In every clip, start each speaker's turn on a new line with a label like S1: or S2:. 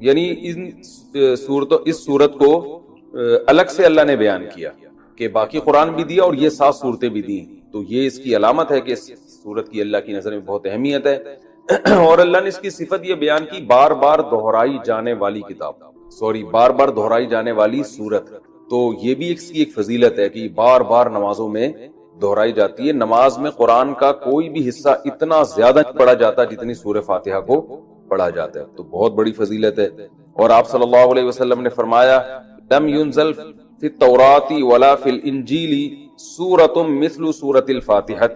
S1: یعنی اس صورت کو الگ سے اللہ نے بیان کیا کہ باقی قرآن بھی دیا اور یہ 7 صورتیں بھی دی، تو یہ اس کی علامت ہے کہ اس صورت کی اللہ کی نظر میں بہت اہمیت ہے۔ اور اللہ نے اس کی صفت یہ بیان کی، بار بار دہرائی جانے والی بار بار دہرائی جانے والی صورت، تو یہ بھی اس کی ایک فضیلت ہے کہ بار بار نمازوں میں دہرائی جاتی ہے۔ نماز میں قرآن کا کوئی بھی حصہ اتنا زیادہ پڑھا جاتا جتنی سورہ فاتحہ کو پڑھا جاتا ہے، تو بہت بڑی فضیلت ہے۔ اور آپ صلی اللہ علیہ وسلم نے فرمایا لم ينزل فی التوراۃ ولا فی الانجیل سورۃ مثل سورۃ الفاتحہ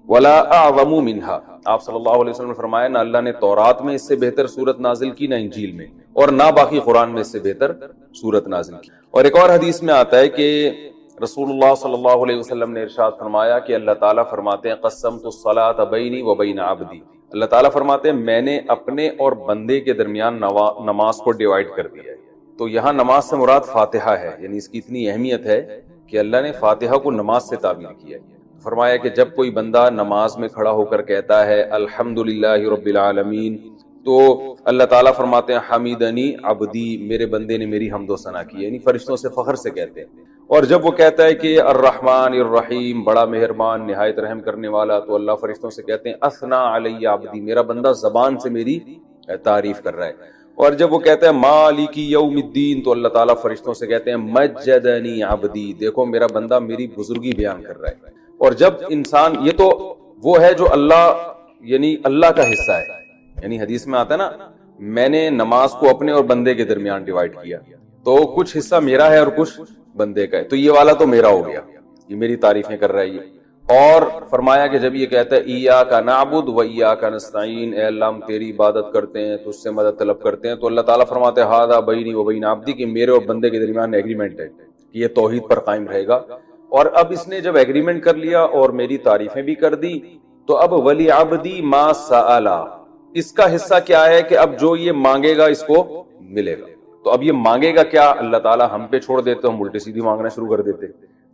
S1: ولا اعظم منها۔ آپ صلی اللہ علیہ وسلم نے فرمایا نہ اللہ نے تورات میں اس سے بہتر سورت نازل کی، نہ انجیل میں، اور نہ باقی قرآن میں اس سے بہتر سورت نازل کی۔ اور ایک اور حدیث میں آتا ہے کہ رسول اللہ صلی اللہ علیہ وسلم نے ارشاد فرمایا کہ اللہ تعالیٰ فرماتے ہیں قسمت الصلاۃ بینی و بین عبدی، اللہ تعالیٰ فرماتے ہیں میں نے اپنے اور بندے کے درمیان نماز کو ڈیوائیڈ کر دیا ہے۔ تو یہاں نماز سے مراد فاتحہ ہے، یعنی اس کی اتنی اہمیت ہے کہ اللہ نے فاتحہ کو نماز سے تعبیر کیا ہے۔ فرمایا کہ جب کوئی بندہ نماز میں کھڑا ہو کر کہتا ہے الحمدللہ رب العالمین، تو اللہ تعالیٰ فرماتے ہیں حمیدنی عبدی، میرے بندے نے میری حمد و ثنا کی، یعنی فرشتوں سے فخر سے کہتے ہیں۔ اور جب وہ کہتا ہے کہ الرحمن الرحیم، بڑا مہربان نہایت رحم کرنے والا، تو اللہ فرشتوں سے کہتے ہیں اثنا علی عبدی، میرا بندہ زبان سے میری تعریف کر رہا ہے۔ اور جب وہ کہتا ہے مالک یوم الدین، تو اللہ تعالیٰ فرشتوں سے کہتے ہیں مجدنی عبدی، دیکھو میرا بندہ میری بزرگی بیان کر رہا ہے۔ اور جب انسان، یہ تو وہ ہے جو اللہ یعنی اللہ کا حصہ ہے، یعنی حدیث میں آتا ہے نا میں نے نماز کو اپنے اور بندے کے درمیان ڈیوائیڈ کیا، تو کچھ حصہ میرا ہے اور کچھ بندے کا ہے، تو یہ والا تو میرا ہو گیا، یہ میری تعریفیں کر رہا ہے یہ۔ اور فرمایا کہ جب یہ کہتا ہے ایاک نعبد و ایاک نستعین، اے اللہ ہم تیری عبادت کرتے ہیں، تجھ سے مدد طلب کرتے ہیں، تو اللہ تعالیٰ فرماتے ہیں ھذا بینی و بین عبدی، کہ میرے اور بندے کے درمیان ایگریمنٹ ہے کہ یہ توحید پر قائم رہے گا۔ اور اب اس نے جب ایگریمنٹ کر لیا اور میری تعریفیں بھی کر دی، تو اب ولی عبدی ما سأل، اس کا حصہ کیا ہے کہ اب جو یہ مانگے گا اس کو ملے گا۔ تو اب یہ مانگے گا کیا، اللہ تعالیٰ ہم پہ چھوڑ دیتے، ہم الٹی سیدھی مانگنا شروع کر دیتے،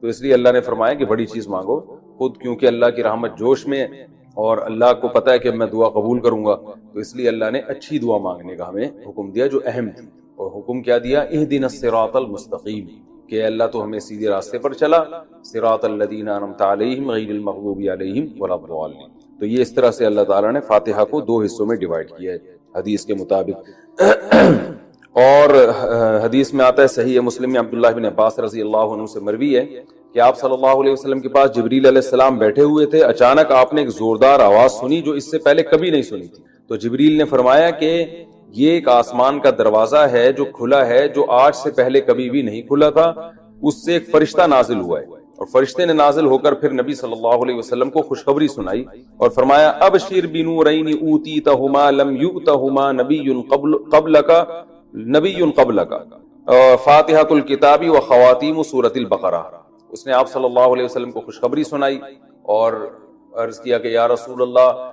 S1: تو اس لیے اللہ نے فرمایا کہ بڑی چیز مانگو خود، کیونکہ اللہ کی رحمت جوش میں ہے اور اللہ کو پتہ ہے کہ میں دعا قبول کروں گا، تو اس لیے اللہ نے اچھی دعا مانگنے کا ہمیں حکم دیا جو اہم تھی۔ اور حکم کیا دیا، اہدنا الصراط المستقیم، کہ اللہ تو ہمیں سیدھے راستے پر چلا، صراط الذین انعمت علیہم غیر المغضوب علیہم ولا الضالین۔ تو یہ اس طرح سے اللہ تعالیٰ نے فاتحہ کو 2 حصوں میں ڈیوائیڈ کیا ہے حدیث کے مطابق۔ اور حدیث میں آتا ہے صحیح مسلم میں عبداللہ بن عباس رضی اللہ عنہ سے مروی ہے کہ آپ صلی اللہ علیہ وسلم کے پاس جبریل علیہ السلام بیٹھے ہوئے تھے، اچانک آپ نے ایک زوردار آواز سنی جو اس سے پہلے کبھی نہیں سنی تھی۔ تو جبریل نے فرمایا کہ یہ ایک آسمان کا دروازہ ہے جو کھلا ہے، جو آج سے پہلے کبھی بھی نہیں کھلا تھا، اس سے ایک فرشتہ نازل ہوا ہے۔ اور فرشتے نے نازل ہو کر پھر نبی صلی اللہ علیہ وسلم کو خوشخبری سنائی اور فرمایا ابشر بنورین اوتیتہما لم یؤتہما نبی قبلک فاتحۃ الکتاب و خواتیم سورۃ البقرہ۔ اس نے آپ صلی اللہ علیہ وسلم کو خوشخبری سنائی اور عرض کیا کہ یا رسول اللہ،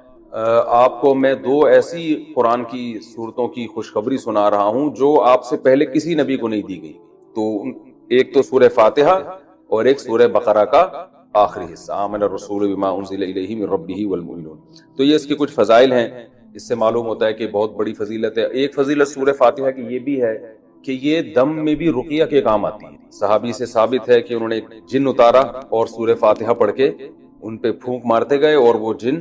S1: آپ کو میں 2 ایسی قرآن کی صورتوں کی خوشخبری سنا رہا ہوں جو آپ سے پہلے کسی نبی کو نہیں دی گئی، تو ایک تو سورہ فاتحہ اور ایک سورہ بقرہ کا آخری حصہ، آمن الرسول بما انزل الیہ من ربہ والمؤمنون۔ تو یہ اس کے کچھ فضائل ہیں، اس سے معلوم ہوتا ہے کہ بہت بڑی فضیلت ہے۔ ایک فضیلت سورہ فاتحہ کی یہ بھی ہے کہ یہ دم میں بھی رقیہ کے کام آتی ہے۔ صحابی سے ثابت ہے کہ انہوں نے جن اتارا اور سورہ فاتحہ پڑھ کے ان پہ پھونک مارتے گئے اور وہ جن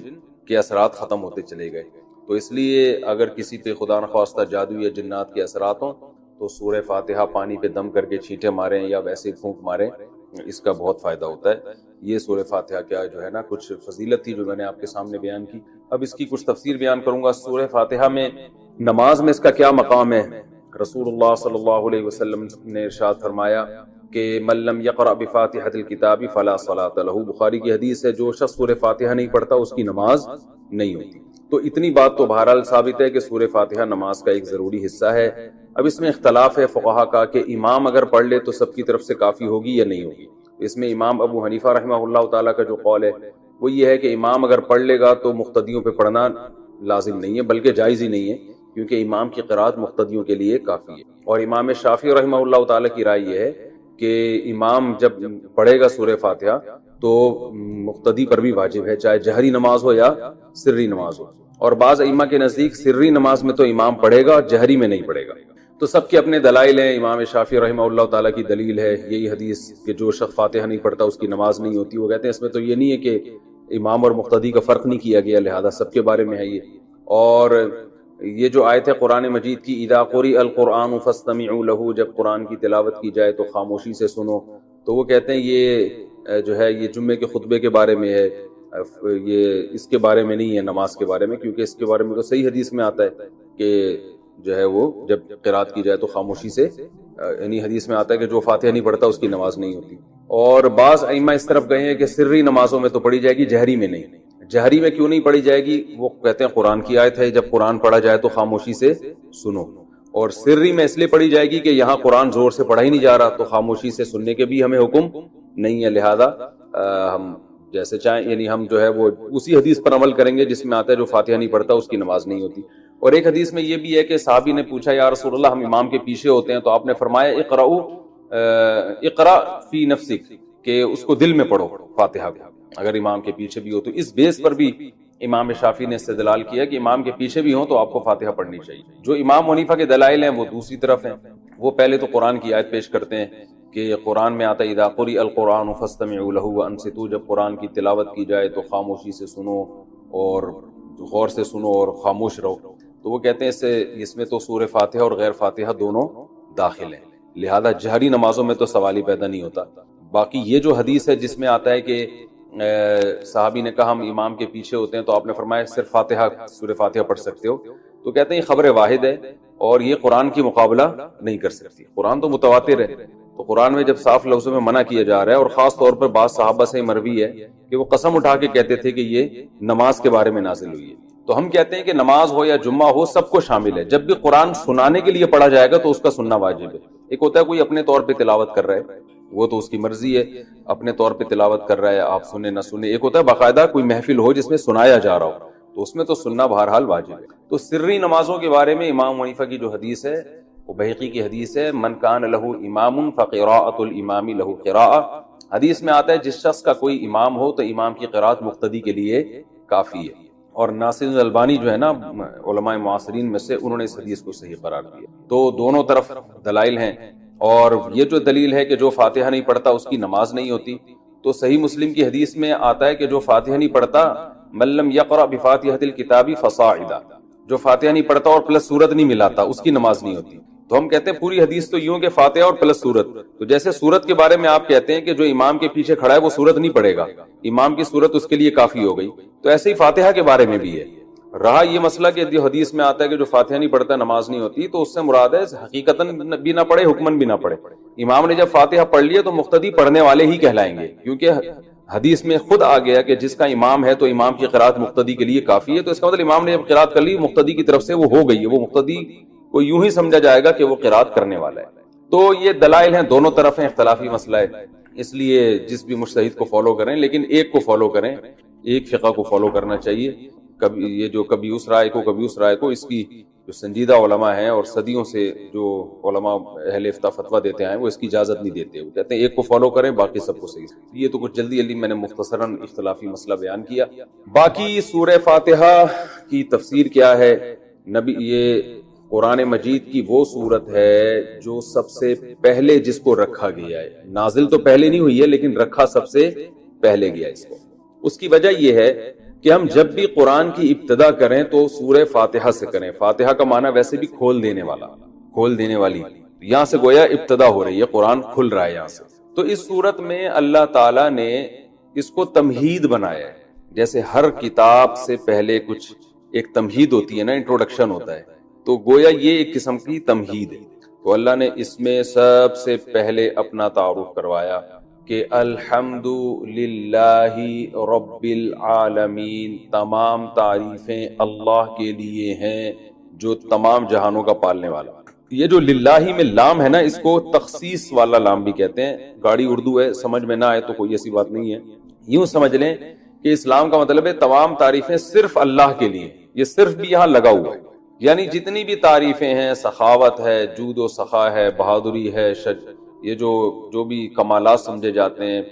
S1: کے اثرات ختم ہوتے چلے گئے۔ تو اس لیے اگر کسی پہ خدا نخواستہ جادو یا جنات کے اثرات ہوں تو سورہ فاتحہ پانی پہ دم کر کے چھینٹے ماریں یا ویسے پھونک ماریں، اس کا بہت فائدہ ہوتا ہے۔ یہ سورہ فاتحہ کیا جو ہے نا کچھ فضیلت تھی جو میں نے آپ کے سامنے بیان کی۔ اب اس کی کچھ تفسیر بیان کروں گا۔ سورہ فاتحہ میں نماز میں اس کا کیا مقام ہے؟ رسول اللہ صلی اللہ علیہ وسلم نے ارشاد فرمایا کہ من لم یقرأ بفاتحۃ الکتاب فلا صلاۃ لہ، بخاری کی حدیث ہے، جو شخص سورہ فاتحہ نہیں پڑھتا اس کی نماز نہیں ہوتی۔ تو اتنی بات تو بہرحال ثابت ہے کہ سورہ فاتحہ نماز کا ایک ضروری حصہ ہے۔ اب اس میں اختلاف ہے فقہا کا کہ امام اگر پڑھ لے تو سب کی طرف سے کافی ہوگی یا نہیں ہوگی۔ اس میں امام ابو حنیفہ رحمہ اللہ تعالیٰ کا جو قول ہے وہ یہ ہے کہ امام اگر پڑھ لے گا تو مقتدیوں پہ پڑھنا لازم نہیں ہے، بلکہ جائز ہی نہیں ہے، کیونکہ امام کی قرات مقتدیوں کے لیے کافی ہے۔ اور امام شافعی رحمہ اللہ تعالیٰ کی رائے یہ ہے کہ امام جب پڑھے گا سورہ فاتحہ تو مقتدی پر بھی واجب ہے، چاہے جہری نماز ہو یا سری نماز ہو۔ اور بعض ائمہ کے نزدیک سری نماز میں تو امام پڑھے گا، جہری میں نہیں پڑھے گا۔ تو سب کے اپنے دلائل ہیں. امام شافعی رحمہ اللہ تعالیٰ کی دلیل ہے یہی حدیث کہ جو شخص فاتحہ نہیں پڑھتا اس کی نماز نہیں ہوتی. وہ کہتے ہیں اس میں تو یہ نہیں ہے کہ امام اور مقتدی کا فرق نہیں کیا گیا لہذا سب کے بارے میں ہے یہ. اور یہ جو آیت ہے قرآن مجید کی اذا قرئ القرآن فاستمعوا له، جب قرآن کی تلاوت کی جائے تو خاموشی سے سنو، تو وہ کہتے ہیں یہ جو ہے یہ جمعے کے خطبے کے بارے میں ہے، یہ اس کے بارے میں نہیں ہے نماز کے بارے میں، کیونکہ اس کے بارے میں تو صحیح حدیث میں آتا ہے کہ جو ہے وہ جب قرات کی جائے تو خاموشی سے، یعنی حدیث میں آتا ہے کہ جو فاتحہ نہیں پڑھتا اس کی نماز نہیں ہوتی. اور بعض ائمہ اس طرف گئے ہیں کہ سری نمازوں میں تو پڑھی جائے گی، جہری میں نہیں. جہری میں کیوں نہیں پڑھی جائے گی؟ وہ کہتے ہیں قرآن کی آیت ہے جب قرآن پڑھا جائے تو خاموشی سے سنو. اور سری میں اس لیے پڑھی جائے گی کہ یہاں قرآن زور سے پڑھا ہی نہیں جا رہا تو خاموشی سے سننے کے بھی ہمیں حکم نہیں ہے، لہذا ہم جیسے چاہیں، یعنی ہم جو ہے وہ اسی حدیث پر عمل کریں گے جس میں آتا ہے جو فاتحہ نہیں پڑھتا اس کی نماز نہیں ہوتی. اور ایک حدیث میں یہ بھی ہے کہ صحابی نے پوچھا یا رسول اللہ ہم امام کے پیچھے ہوتے ہیں تو آپ نے فرمایا اقرا فی نفسک، کہ اس کو دل میں پڑھو فاتحہ کو اگر امام کے پیچھے بھی ہو. تو اس بیس پر بھی امام شافعی نے استدلال کیا کہ امام کے پیچھے بھی ہوں تو آپ کو فاتحہ پڑھنی چاہیے. جو امام حنیفہ کے دلائل ہیں وہ دوسری طرف ہیں. وہ پہلے تو قرآن کی آیت پیش کرتے ہیں کہ قرآن میں آتا ہے اذا قرئ القرآن فاستمعوا له وانصتوا، جب قرآن کی تلاوت کی جائے تو خاموشی سے سنو اور غور سے سنو اور خاموش رہو. تو وہ کہتے ہیں اس میں تو سورہ فاتحہ اور غیر فاتحہ دونوں داخل ہیں، لہذا جہری نمازوں میں تو سوال ہی پیدا نہیں ہوتا. باقی یہ جو حدیث ہے جس میں آتا ہے کہ صحابی نے کہا ہم امام کے پیچھے ہوتے ہیں تو آپ نے فرمایا صرف فاتحہ سورہ فاتحہ پڑھ سکتے ہو، تو کہتے ہیں یہ خبر واحد ہے اور یہ قرآن کی مقابلہ نہیں کر سکتی. قرآن تو متواتر ہے، تو قرآن میں جب صاف لفظوں میں منع کیا جا رہا ہے، اور خاص طور پر بعض صحابہ سے مروی ہے کہ وہ قسم اٹھا کے کہتے تھے کہ یہ نماز کے بارے میں نازل ہوئی ہے. تو ہم کہتے ہیں کہ نماز ہو یا جمعہ ہو سب کو شامل ہے. جب بھی قرآن سنانے کے لیے پڑھا جائے گا تو اس کا سننا واجب ہے. ایک ہوتا ہے کوئی اپنے طور پہ تلاوت کر رہا ہے، وہ تو اس کی مرضی ہے، اپنے طور پہ تلاوت کر رہا ہے، آپ سنیں نہ سنیں. ایک ہوتا ہے باقاعدہ کوئی محفل ہو جس میں سنایا جا رہا ہو، تو اس میں تو سننا بہرحال واجب ہے. تو سری نمازوں کے بارے میں امام حنیفہ کی جو حدیث ہے وہ بہقی کی حدیث ہے، من کان لہ امام فقراءۃ الامام لہ قراءۃ. حدیث میں آتا ہے جس شخص کا کوئی امام ہو تو امام کی قرات مقتدی کے لیے کافی ہے. اور ناصر البانی جو ہے نا علماء معاصرین میں سے، انہوں نے اس حدیث کو صحیح قرار دیا. تو دونوں طرف دلائل ہیں. اور یہ جو دلیل ہے کہ جو فاتحہ نہیں پڑھتا اس کی نماز نہیں ہوتی، تو صحیح مسلم کی حدیث میں آتا ہے کہ جو فاتحہ نہیں پڑھتا من لم یقرأ بفاتحۃ الکتاب فصاعدا، جو فاتحہ نہیں پڑھتا اور پلس سورت نہیں ملاتا اس کی نماز نہیں ہوتی. تو ہم کہتے ہیں پوری حدیث تو یوں کہ فاتحہ اور پلس سورت. تو جیسے سورت کے بارے میں آپ کہتے ہیں کہ جو امام کے پیچھے کھڑا ہے وہ سورت نہیں پڑھے گا، امام کی سورت اس کے لیے کافی ہو گئی، تو ایسے ہی فاتحہ کے بارے میں بھی ہے. رہا یہ مسئلہ کہ حدیث میں آتا ہے کہ جو فاتحہ نہیں پڑھتا نماز نہیں ہوتی، تو اس سے مراد ہے حقیقتاً بھی نہ پڑھے حکماً بھی نہ پڑھے. امام نے جب فاتحہ پڑھ لیا تو مقتدی پڑھنے والے ہی کہلائیں گے، کیونکہ حدیث میں خود آ گیا کہ جس کا امام ہے تو امام کی قرات مقتدی کے لیے کافی ہے. تو اس کا مطلب امام نے جب قرات کر لی مقتدی کی طرف سے وہ ہو گئی ہے، وہ مقتدی کو یوں ہی سمجھا جائے گا کہ وہ قرات کرنے والا ہے. تو یہ دلائل ہیں، دونوں طرف ہیں، اختلافی مسئلہ ہے. اس لیے جس بھی مجتہد کو فالو کریں، لیکن ایک کو فالو کریں، ایک فقہ کو فالو کرنا چاہیے. کبھی یہ جو کبھی اس رائے کو کبھی اس رائے کو، اس کی جو سنجیدہ علماء ہیں اور صدیوں سے جو علماء اہل افتاء فتویٰ دیتے ہیں وہ اس کی اجازت نہیں دیتے. وہ کہتے ہیں ایک کو فالو کریں باقی سب کو صحیح. یہ تو کچھ جلدی میں نے مختصراً اختلافی مسئلہ بیان کیا. باقی سورہ فاتحہ کی تفسیر کیا ہے؟ نبی یہ قرآن مجید کی وہ صورت ہے جو سب سے پہلے جس کو رکھا گیا ہے. نازل تو پہلے نہیں ہوئی ہے لیکن رکھا سب سے پہلے گیا اس کو. اس کی وجہ یہ ہے کہ ہم جب بھی قرآن کی ابتدا کریں تو سورہ فاتحہ سے کریں. فاتحہ کا معنی ویسے بھی کھول دینے والا، کھول دینے والی. یہاں سے گویا ابتدا ہو رہی ہے، قرآن کھل رہا ہے یہاں سے. تو اس صورت میں اللہ تعالیٰ نے اس کو تمہید بنایا ہے. جیسے ہر کتاب سے پہلے کچھ ایک تمہید ہوتی ہے نا، انٹروڈکشن ہوتا ہے، تو گویا یہ ایک قسم کی تمہید ہے. تو اللہ نے اس میں سب سے پہلے اپنا تعارف کروایا کہ الحمد للہ رب العالمین، تمام تعریفیں اللہ کے لیے ہیں جو تمام جہانوں کا پالنے والا. یہ جو للہ میں لام ہے نا، اس کو تخصیص والا لام بھی کہتے ہیں. گاڑی اردو ہے، سمجھ میں نہ آئے تو کوئی ایسی بات نہیں ہے. یوں سمجھ لیں کہ اسلام کا مطلب ہے تمام تعریفیں صرف اللہ کے لیے. یہ صرف بھی یہاں لگا ہوا ہے، یعنی جتنی بھی تعریفیں ہیں، سخاوت ہے، جود و سخا ہے، بہادری ہے، یہ جو بھی کمالات سمجھے جاتے ہیں،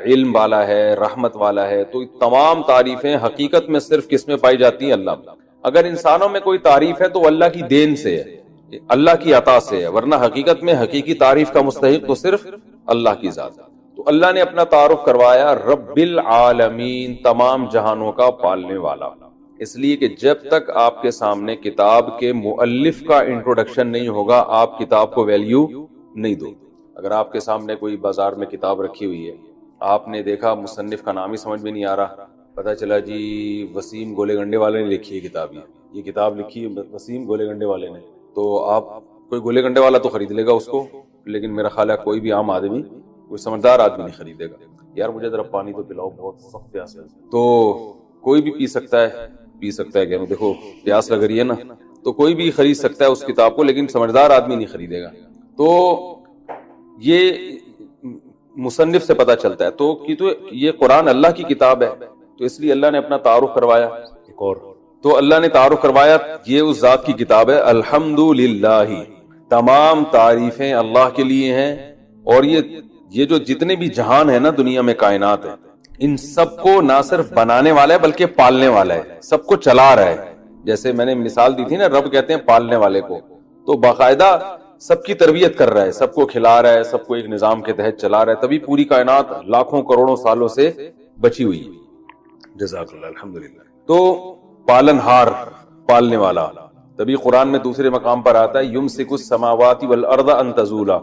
S1: علم والا ہے، رحمت والا ہے، تو تمام تعریفیں حقیقت میں صرف کس میں پائی جاتی ہیں؟ اللہ میں. اگر انسانوں میں کوئی تعریف ہے تو اللہ کی دین سے ہے، اللہ کی عطا سے ہے، ورنہ حقیقت میں حقیقی تعریف کا مستحق تو صرف اللہ کی ذات ہے۔ تو اللہ نے اپنا تعارف کروایا رب العالمین، تمام جہانوں کا پالنے والا، اس لیے کہ جب تک آپ کے سامنے کتاب کے مؤلف کا انٹروڈکشن نہیں ہوگا آپ کتاب کو ویلیو نہیں دو۔ اگر آپ کے سامنے کوئی بازار میں کتاب رکھی ہوئی ہے، آپ نے دیکھا مصنف کا نام ہی سمجھ میں نہیں آ رہا، پتہ چلا جی وسیم گولے گنڈے والے نے لکھی ہے کتاب، یہ کتاب لکھی ہے وسیم گولے گنڈے والے نے، تو آپ کوئی گولے گنڈے والا تو خرید لے گا اس کو، لیکن میرا خیال ہے کوئی بھی عام آدمی، کوئی سمجھدار آدمی نہیں خریدے گا۔ یار مجھے ذرا پانی تو پلاؤ، بہت سخت پیاس ہے۔ تو کوئی بھی پی سکتا ہے کہ دیکھو پیاس لگ رہی ہے نا، تو کوئی بھی خرید سکتا ہے اس کتاب کو، لیکن سمجھدار آدمی نہیں خریدے گا۔ تو یہ مصنف سے پتہ چلتا ہے تو یہ قرآن اللہ کی کتاب ہے، تو اس لیے اللہ نے اپنا تعارف کروایا۔ ایک اور تو اللہ نے تعارف کروایا یہ اس ذات کی کتاب ہے، الحمدللہ، تمام تعریفیں اللہ کے لیے ہیں، اور یہ جو جتنے بھی جہان ہے نا دنیا میں، کائنات ہے، ان سب کو نہ صرف بنانے والا ہے بلکہ پالنے والا ہے، سب کو چلا رہا ہے۔ جیسے میں نے مثال دی تھی نا، رب کہتے ہیں پالنے والے کو، تو باقاعدہ سب کی تربیت کر رہا ہے، سب کو کھلا رہا ہے، سب کو ایک نظام کے تحت چلا رہا ہے، تبھی پوری کائنات لاکھوں کروڑوں سالوں سے بچی ہوئی ہے۔ جزاک اللہ، الحمدللہ۔ تو پالنہار، پالنے والا، تبھی قرآن میں دوسرے مقام پر آتا ہے یمسک السماوات والارض ان تزولا،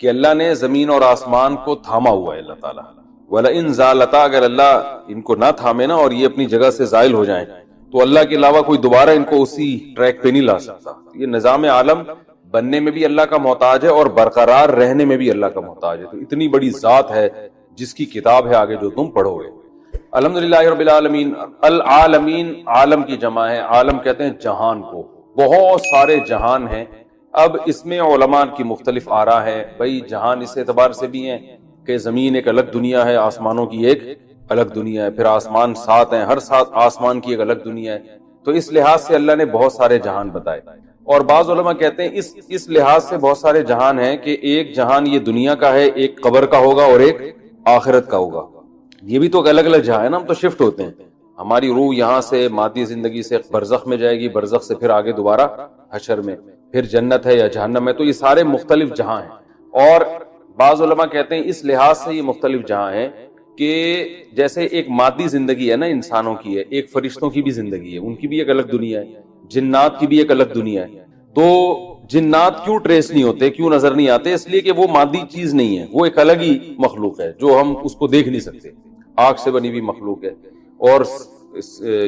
S1: کہ اللہ نے زمین اور آسمان کو تھاما ہوا ہے اللہ تعالیٰ۔ وَلَئِن زَالَتَا، اگر اللہ ان کو نہ تھامے نا اور یہ اپنی جگہ سے زائل ہو جائیں تو اللہ کے علاوہ کوئی دوبارہ ان کو اسی ٹریک پہ نہیں لا سکتا۔ یہ نظام عالم بننے میں بھی اللہ کا محتاج ہے اور برقرار رہنے میں بھی اللہ کا محتاج ہے۔ تو اتنی بڑی ذات ہے جس کی کتاب ہے آگے جو تم پڑھو گے۔ الحمدللہ رب العالمین، العالمین عالم کی جمع ہے، عالم کہتے ہیں جہان کو، بہت سارے جہان ہیں۔ اب اس میں علماء کی مختلف آراء ہے، بھئی جہان اس اعتبار سے بھی ہیں کہ زمین ایک الگ دنیا ہے، آسمانوں کی ایک الگ دنیا ہے، پھر آسمان 7 ہیں، ہر 7 آسمان کی ایک الگ دنیا ہے، تو اس لحاظ سے اللہ نے بہت سارے جہان بتائے۔ اور بعض علماء کہتے ہیں اس لحاظ سے بہت سارے جہان ہیں کہ ایک جہان یہ دنیا کا ہے، ایک قبر کا ہوگا اور ایک آخرت کا ہوگا۔ یہ بھی تو الگ الگ جہاں ہے نا، ہم تو شفٹ ہوتے ہیں، ہماری روح یہاں سے مادی زندگی سے برزخ میں جائے گی، برزخ سے پھر آگے دوبارہ حشر میں، پھر جنت ہے یا جہنم ہے، تو یہ سارے مختلف جہاں ہیں۔ اور بعض علماء کہتے ہیں اس لحاظ سے یہ مختلف جہاں ہیں کہ جیسے ایک مادی زندگی ہے نا انسانوں کی ہے، ایک فرشتوں کی بھی زندگی ہے، ان کی بھی ایک الگ دنیا ہے، جنات کی بھی ایک الگ دنیا ہے۔ تو جنات کیوں ٹریس نہیں ہوتے، کیوں نظر نہیں آتے؟ اس لیے کہ وہ مادی چیز نہیں ہے، وہ ایک الگ ہی مخلوق ہے جو ہم اس کو دیکھ نہیں سکتے، آگ سے بنی ہوئی مخلوق ہے، اور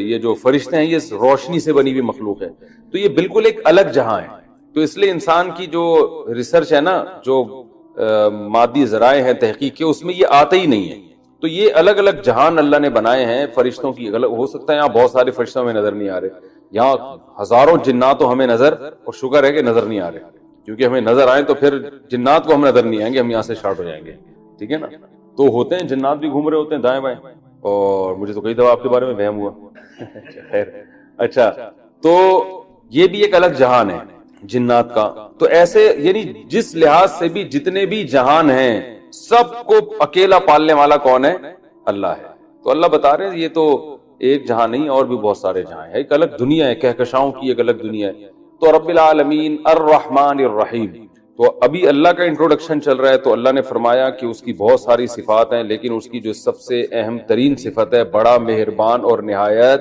S1: یہ جو فرشتے ہیں یہ روشنی سے بنی ہوئی مخلوق ہے، تو یہ بالکل ایک الگ جہاں ہے۔ تو اس لیے انسان کی جو ریسرچ ہے نا، جو مادی ذرائع ہیں تحقیق کے، اس میں یہ آتے ہی نہیں ہے۔ تو یہ الگ الگ جہان اللہ نے بنائے ہیں، فرشتوں کی الگ ہو سکتا ہے یہاں بہت سارے فرشتوں میں نظر نہیں آ رہے، یہاں ہزاروں جنات تو ہمیں نظر، اور شکر ہے کہ نظر نہیں آ رہے، کیونکہ ہمیں نظر آئیں تو پھر جنات کو ہم نظر نہیں آئیں گے، ہم یہاں سے شارٹ ہو جائیں گے، ٹھیک ہے نا۔ تو ہوتے ہیں جنات بھی گھوم رہے ہوتے ہیں دائیں بائیں، اور مجھے تو کئی دفعہ آپ کے بارے میں وہم ہوا۔ خیر، اچھا، تو یہ بھی ایک الگ جہان ہے جنات کا۔ تو ایسے یعنی جس لحاظ سے بھی جتنے بھی جہان ہیں سب کو اکیلا پالنے والا کون ہے؟ اللہ ہے۔ تو اللہ بتا رہے ہیں یہ تو ایک جہاں نہیں، اور بھی بہت سارے جہاں ہیں، ایک الگ دنیا ہے، کہکشاؤں کی ایک الگ دنیا ہے۔ تو رب العالمین الرحمن الرحیم، تو ابھی اللہ کا انٹروڈکشن چل رہا ہے، تو اللہ نے فرمایا کہ اس کی بہت ساری صفات ہیں، لیکن اس کی جو سب سے اہم ترین صفت ہے، بڑا مہربان اور نہایت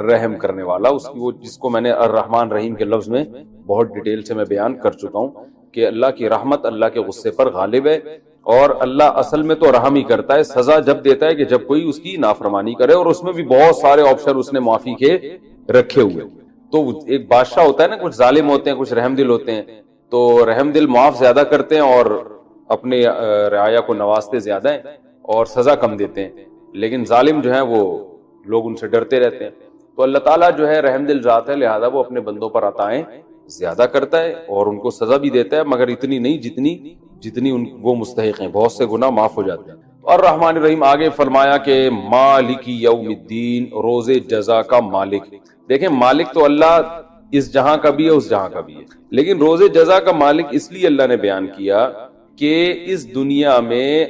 S1: رحم کرنے والا، اس کی وہ جس کو میں نے الرحمن رحیم کے لفظ میں بہت ڈیٹیل سے میں بیان کر چکا ہوں کہ اللہ کی رحمت اللہ کے غصے پر غالب ہے، اور اللہ اصل میں تو رحم ہی کرتا ہے، سزا جب دیتا ہے کہ جب کوئی اس کی نافرمانی کرے، اور اس میں بھی بہت سارے آپشن اس نے معافی کے رکھے ہوئے۔ تو ایک بادشاہ ہوتا ہے نا، کچھ ظالم ہوتے ہیں، کچھ رحم دل ہوتے ہیں، تو رحم دل معاف زیادہ کرتے ہیں اور اپنے رعایا کو نوازتے زیادہ ہیں اور سزا کم دیتے ہیں، لیکن ظالم جو ہیں وہ لوگ ان سے ڈرتے رہتے ہیں۔ تو اللہ تعالیٰ جو ہے رحم دل ذات ہے، لہذا وہ اپنے بندوں پر عطائیں زیادہ کرتا ہے اور ان کو سزا بھی دیتا ہے، مگر اتنی نہیں جتنی وہ مستحق ہیں، بہت سے گناہ معاف ہو جاتے ہیں۔ اور رحمان الرحیم آگے فرمایا کہ مالک یوم الدین، روز جزا کا مالک۔ دیکھیں مالک تو اللہ اس جہاں کا بھی ہے، اس جہاں کا بھی ہے، لیکن روز جزا کا مالک اس لیے اللہ نے بیان کیا کہ اس دنیا میں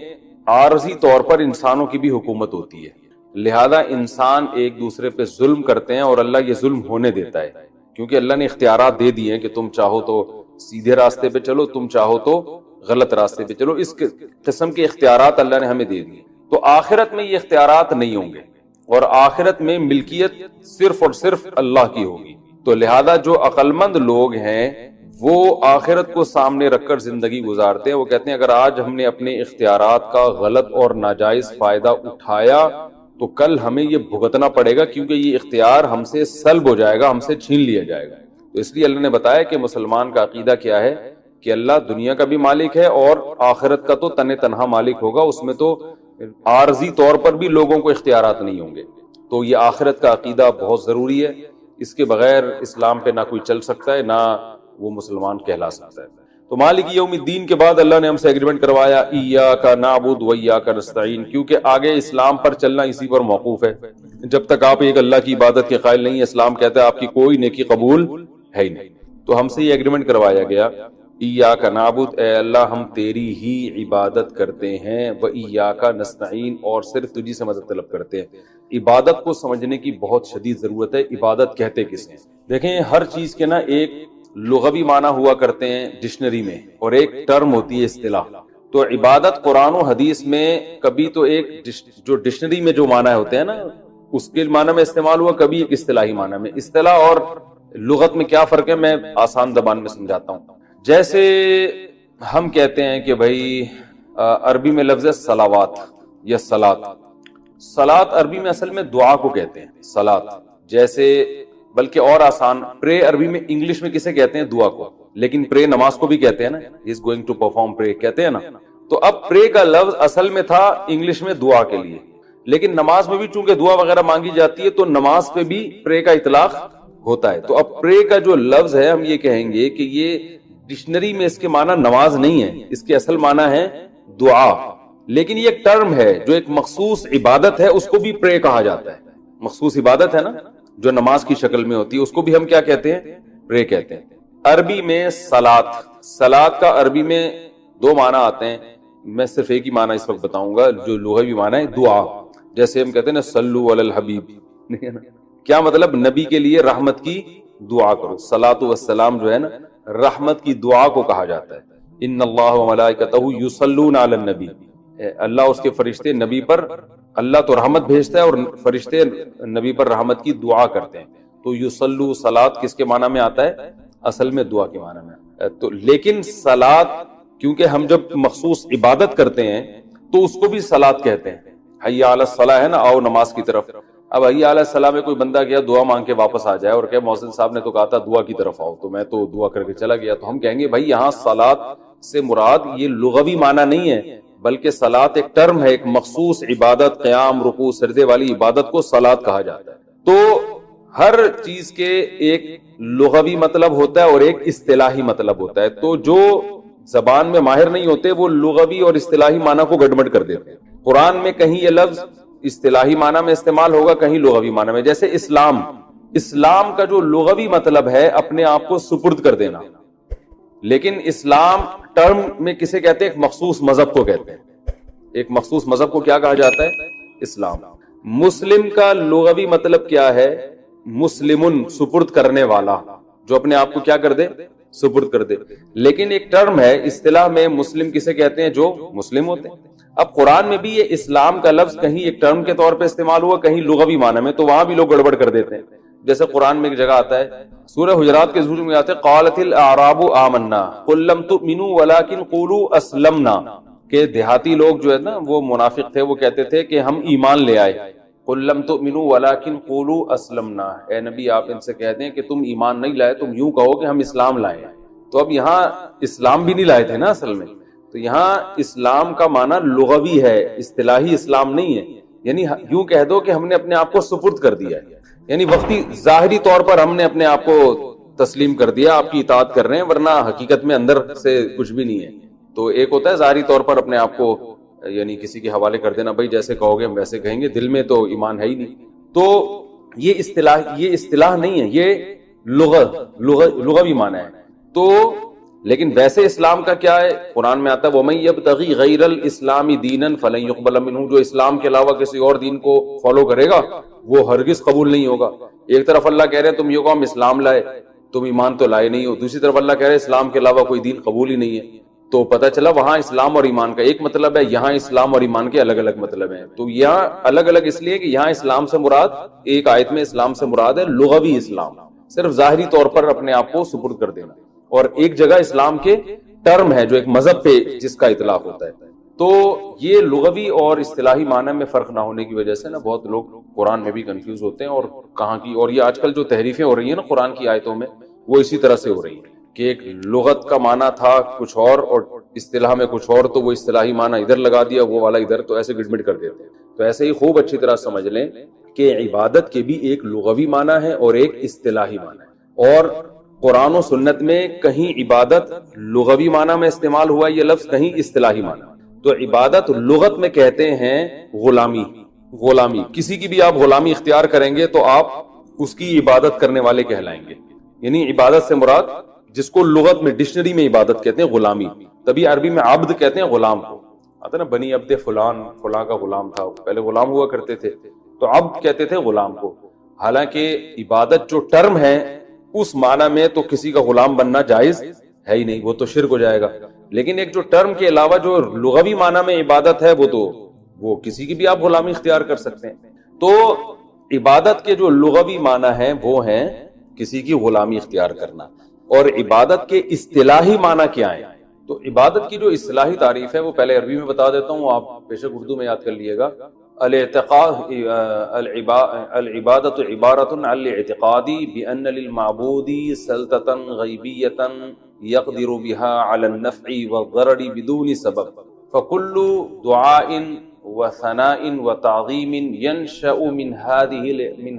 S1: عارضی طور پر انسانوں کی بھی حکومت ہوتی ہے، لہذا انسان ایک دوسرے پہ ظلم کرتے ہیں اور اللہ یہ ظلم ہونے دیتا ہے، کیونکہ اللہ نے اختیارات دے دیے ہیں کہ تم چاہو تو سیدھے راستے پہ چلو، تم چاہو تو غلط راستے پہ چلو. اس قسم کے اختیارات اللہ نے ہمیں دے دیے. تو آخرت میں یہ اختیارات نہیں ہوں گے، اور آخرت میں ملکیت صرف اور صرف اللہ کی ہوگی. تو لہذا جو عقل مند لوگ ہیں وہ آخرت کو سامنے رکھ کر زندگی گزارتے ہیں. وہ کہتے ہیں اگر آج ہم نے اپنے اختیارات کا غلط اور ناجائز فائدہ اٹھایا تو کل ہمیں یہ بھگتنا پڑے گا، کیونکہ یہ اختیار ہم سے سلب ہو جائے گا، ہم سے چھین لیا جائے گا. تو اس لیے اللہ نے بتایا کہ مسلمان کا عقیدہ کیا ہے کہ اللہ دنیا کا بھی مالک ہے اور آخرت کا تو تنہا مالک ہوگا. اس میں تو عارضی طور پر بھی لوگوں کو اختیارات نہیں ہوں گے. تو یہ آخرت کا عقیدہ بہت ضروری ہے. اس کے بغیر اسلام پہ نہ کوئی چل سکتا ہے، نہ وہ مسلمان کہلا سکتا ہے. تو مالک یوم الدین کے بعد اللہ نے ہم سے ایگریمنٹ کروایا ایاک نعبد و ایاک نستعین، کیونکہ آگے اسلام پر چلنا اسی پر موقوف ہے. جب تک آپ ایک اللہ کی عبادت کے قائل نہیں، اسلام کہتا ہے آپ کی کوئی نیکی قبول ہے ہی نہیں. تو ہم سے یہ ایگریمنٹ کروایا گیا ایاک نعبد، اے اللہ ہم تیری ہی عبادت کرتے ہیں، و ایاک نستعین، اور صرف تجھی سے مدد طلب کرتے ہیں. عبادت کو سمجھنے کی بہت شدید ضرورت ہے. عبادت کہتے کس ہیں؟ دیکھیں ہر چیز کے نا ایک لغوی معنی ہوا کرتے ہیں ڈکشنری میں، اور ایک ٹرم ہوتی ہے اصطلاح. تو عبادت قرآن و حدیث میں کبھی تو ایک جو ڈکشنری میں جو معنی ہوتے ہیں نا اس کے معنی میں استعمال ہوا، کبھی ایک اصطلاحی معنی میں. اصطلاح اور لغت میں کیا فرق ہے میں آسان زبان میں سمجھاتا ہوں. جیسے ہم کہتے ہیں کہ بھائی عربی میں لفظ ہے صلوات یا صلات. صلات عربی میں اصل میں دعا کو کہتے ہیں صلات. جیسے بلکہ اور آسان پرے عربی میں انگلش میں کسے کہتے ہیں؟ دعا کو. لیکن پرے نماز کو بھی کہتے ہیں نا، he is going to perform pray کہتے ہیں نا. تو اب پرے کا لفظ اصل میں تھا انگلش میں دعا کے لیے، لیکن نماز میں بھی چونکہ دعا وغیرہ مانگی جاتی ہے تو نماز پہ بھی پرے کا اطلاق ہوتا ہے. تو اب پرے کا جو لفظ ہے ہم یہ کہیں گے کہ یہ ڈکشنری میں اس کے معنی نماز نہیں ہے، اس کے اصل معنی ہے دعا. لیکن یہ ایک ٹرم ہے جو ایک مخصوص عبادت ہے، اس کو بھی پرے کہا جاتا ہے. مخصوص عبادت ہے نا جو نماز کی شکل میں ہوتی ہے، اس کو بھی ہم کیا کہتے ہیں؟ پرے کہتے ہیں. عربی میں صلات، صلات کا عربی میں دو معنی آتے ہیں. میں صرف ایک ہی معنی اس وقت بتاؤں گا جو لغوی معنی ہے دعا. جیسے ہم کہتے ہیں نا صلو علی الحبیب، کیا مطلب؟ نبی کے لیے رحمت کی دعا کرو. صلاۃ والسلام جو ہے نا رحمت کی دعا کو کہا جاتا ہے. ان اللہ و ملائکتہ یصلون علی النبی، اللہ اس کے فرشتے نبی پر، اللہ تو رحمت بھیجتا ہے اور فرشتے نبی پر رحمت کی دعا کرتے ہیں. تو یصلو صلات کس کے معنی میں آتا ہے؟ اصل میں دعا کے معنی میں. تو لیکن صلات کیونکہ ہم جب مخصوص عبادت کرتے ہیں تو اس کو بھی صلات کہتے ہیں. حی علی الصلاۃ ہے نا، آؤ نماز کی طرف. اب حی علی الصلاۃ میں کوئی بندہ گیا دعا مانگ کے واپس آ جائے اور کہ مؤذن صاحب نے تو کہا تھا دعا کی طرف آؤ، تو میں تو دعا کر کے چلا گیا، تو ہم کہیں گے بھائی یہاں صلات سے مراد یہ لغوی معنی نہیں ہے، بلکہ صلات ایک ٹرم ہے، ایک مخصوص عبادت، قیام رکوع سجدے والی عبادت کو صلات کہا جاتا ہے. تو ہر چیز کے ایک لغوی مطلب ہوتا ہے اور ایک اصطلاحی مطلب ہوتا ہے. تو جو زبان میں ماہر نہیں ہوتے وہ لغوی اور اصطلاحی معنی کو گڑبڑ کر دیتے ہیں. قرآن میں کہیں یہ لفظ اصطلاحی معنی میں استعمال ہوگا، کہیں لغوی معنی میں. جیسے اسلام، اسلام کا جو لغوی مطلب ہے اپنے آپ کو سپرد کر دینا، لیکن اسلام ٹرم میں کسے کہتے ہیں؟ ایک مخصوص مذہب کو کہتے ہیں. ایک مخصوص مذہب کو کیا کہا جاتا ہے؟ اسلام. مسلم کا لغوی مطلب کیا ہے؟ مسلمن، سپرد کرنے والا، جو اپنے آپ کو کیا کر دے؟ سپرد کر دے. لیکن ایک ٹرم ہے اصطلاح میں، مسلم کسے کہتے ہیں؟ جو مسلم ہوتے ہیں. اب قرآن میں بھی یہ اسلام کا لفظ کہیں ایک ٹرم کے طور پہ استعمال ہوا، کہیں لغوی معنی میں، تو وہاں بھی لوگ گڑبڑ کر دیتے ہیں. جیسے قرآن میں ایک جگہ آتا ہے سورہ حجرات کے ذکر میں آتا ہے قالت الاعراب آمنا قل لم تؤمنوا ولكن قولوا اسلمنا، کہ دیہاتی لوگ جو ہے نا وہ منافق تھے، وہ کہتے تھے کہ ہم ایمان لے آئے. قل لم تؤمنوا ولكن قولوا اسلمنا، اے نبی آپ ان سے کہہ دیں کہ تم ایمان نہیں لائے، تم یوں کہو کہ ہم اسلام لائے. تو اب یہاں اسلام بھی نہیں لائے تھے نا اصل میں، تو یہاں اسلام کا معنی لغوی ہے، اصطلاحی اسلام نہیں ہے. یعنی یوں کہہ دو کہ ہم نے اپنے آپ کو سپرد کر دیا ہے، یعنی وقتی ظاہری طور پر ہم نے اپنے آپ کو تسلیم کر دیا، آپ کی اطاعت کر رہے ہیں، ورنہ حقیقت میں اندر سے کچھ بھی نہیں ہے. تو ایک ہوتا ہے ظاہری طور پر اپنے آپ کو یعنی کسی کے حوالے کر دینا، بھائی جیسے کہو گے ہم ویسے کہیں گے، دل میں تو ایمان ہے ہی نہیں. تو یہ اصطلاح نہیں ہے، یہ لغوی معنی ہے. تو لیکن ویسے اسلام کا کیا ہے؟ قرآن میں آتا ہے وَمَن يَبْتَغِي غَيْرَ الْإِسْلَامِ دِينًا فَلَن يُقْبَلَ مِنْهُ، جو اسلام کے علاوہ کسی اور دین کو فالو کرے گا وہ ہرگز قبول نہیں ہوگا. ایک طرف اللہ کہہ رہے ہیں تم یہ کہو ہم اسلام لائے، تم ایمان تو لائے نہیں ہو. دوسری طرف اللہ کہہ رہے اسلام کے علاوہ کوئی دین قبول ہی نہیں ہے. تو پتہ چلا وہاں اسلام اور ایمان کا ایک مطلب ہے, یہاں اسلام اور ایمان کے الگ الگ مطلب ہیں. تو یہاں الگ الگ اس لیے کہ یہاں اسلام سے مراد, ایک آیت میں اسلام سے مراد ہے لغوی اسلام, صرف ظاہری طور پر اپنے آپ کو سپرد کر دینا, اور ایک جگہ اسلام کے ٹرم ہے جو ایک مذہب پہ جس کا اطلاق ہوتا ہے. تو یہ لغوی اور اصطلاحی معنی میں فرق نہ ہونے کی وجہ سے نا بہت لوگ قرآن میں بھی کنفیوز ہوتے ہیں, اور کہاں کی, اور یہ آج کل جو تحریفیں ہو رہی ہیں نا قرآن کی آیتوں میں, وہ اسی طرح سے ہو رہی ہیں کہ ایک لغت کا معنی تھا کچھ اور اصطلاح میں کچھ اور, تو وہ اصطلاحی معنی ادھر لگا دیا, وہ والا ادھر, تو ایسے گڑبڑ کر دیتے ہیں. تو ایسے ہی خوب اچھی طرح سمجھ لیں کہ عبادت کے بھی ایک لغوی معنی ہے اور ایک اصطلاحی معنی ہے, اور قرآن و سنت میں کہیں عبادت لغوی معنی میں استعمال ہوا یہ لفظ, کہیں اصطلاحی معنی. تو عبادت لغت میں کہتے ہیں غلامی. غلامی, کسی کی بھی آپ غلامی اختیار کریں گے تو آپ اس کی عبادت کرنے والے کہلائیں گے. یعنی عبادت سے مراد جس کو لغت میں ڈکشنری میں عبادت کہتے ہیں غلامی, تبھی عربی میں عبد کہتے ہیں غلام کو. آتا نا بنی عبد فلان, فلاں کا غلام تھا, پہلے غلام ہوا کرتے تھے تو عبد کہتے تھے غلام کو. حالانکہ عبادت جو ٹرم ہے اس معنی میں تو کسی کا غلام بننا جائز ہے ہی نہیں, وہ تو شرک ہو جائے گا. لیکن ایک جو ٹرم کے علاوہ جو لغوی معنی میں عبادت ہے وہ کسی کی بھی آپ غلامی اختیار کر سکتے ہیں. تو عبادت کے جو لغوی معنی ہیں وہ ہیں کسی کی غلامی اختیار کرنا. اور عبادت کے اصطلاحی معنی کیا ہیں؟ تو عبادت کی جو اصطلاحی تعریف ہے وہ پہلے عربی میں بتا دیتا ہوں, آپ بے شک اردو میں یاد کر لیے گا. العبادت عبارت عن الاعتقاد بأن للمعبود سلطة غیبیة يقدر بها على النفع والضرر بدون سبب فكل دعاء وثناء وتعظيم ينشأ من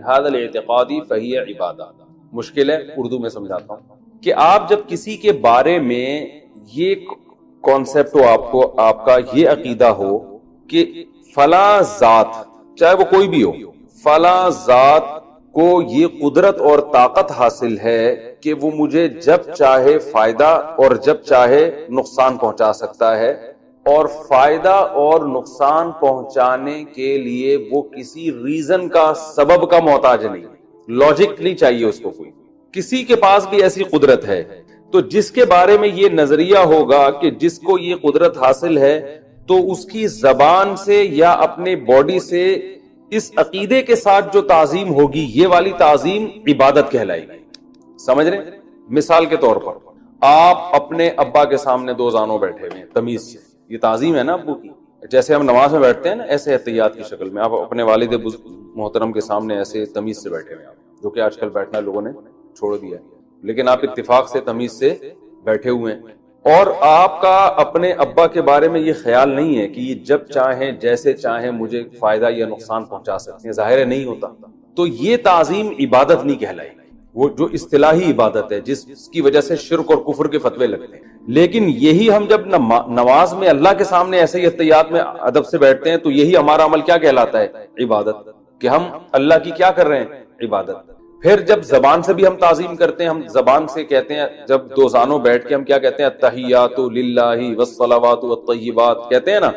S1: هذا الاعتقاد فهي عبادة. مشکل ہے, اردو میں سمجھاتا ہوں کہ آپ جب کسی کے بارے میں یہ کانسیپٹ ہو, آپ کا یہ عقیدہ ہو کہ فلاں ذات, چاہے وہ کوئی بھی ہو, فلاں ذات کو یہ قدرت اور طاقت حاصل ہے کہ وہ مجھے جب چاہے فائدہ اور جب چاہے نقصان پہنچا سکتا ہے, اور فائدہ اور نقصان پہنچانے کے لیے وہ کسی ریزن کا, سبب کا محتاج نہیں, لاجک نہیں چاہیے اس کو کوئی. کسی کے پاس بھی ایسی قدرت ہے تو جس کے بارے میں یہ نظریہ ہوگا کہ جس کو یہ قدرت حاصل ہے تو اس کی زبان سے یا اپنے باڈی سے اس عقیدے کے ساتھ جو تعظیم ہوگی یہ والی تعظیم عبادت کہلائے گی. سمجھ رہے ہیں؟ مثال کے طور پر آپ اپنے ابا کے سامنے دو زانوں بیٹھے ہوئے ہیں تمیز سے, یہ تعظیم ہے نا ابو کی. جیسے ہم نماز میں بیٹھتے ہیں نا ایسے احتیاط کی شکل میں آپ اپنے والد محترم کے سامنے ایسے تمیز سے بیٹھے ہوئے ہیں, جو کہ آج کل بیٹھنا لوگوں نے چھوڑ دیا ہے, لیکن آپ اتفاق سے تمیز سے بیٹھے ہوئے ہیں. اور آپ کا اپنے ابا کے بارے میں یہ خیال نہیں ہے کہ یہ جب چاہیں جیسے چاہیں مجھے فائدہ یا نقصان پہنچا سکتے ہیں, ظاہر ہے نہیں ہوتا. تو یہ تعظیم عبادت نہیں کہلائی, وہ جو اصطلاحی عبادت ہے جس کی وجہ سے شرک اور کفر کے فتوے لگتے ہیں. لیکن یہی ہم جب نماز میں اللہ کے سامنے ایسے ہی احتیاط میں ادب سے بیٹھتے ہیں تو یہی ہمارا عمل کیا کہلاتا ہے؟ عبادت, کہ ہم اللہ کی کیا کر رہے ہیں؟ عبادت. پھر جب زبان سے بھی ہم تعظیم کرتے ہیں, ہم زبان سے کہتے ہیں, جب دو زانوں بیٹھ کے ہم کیا کہتے ہیں؟ التحیات للہ والصلوات والطیبات کہتے ہیں نا.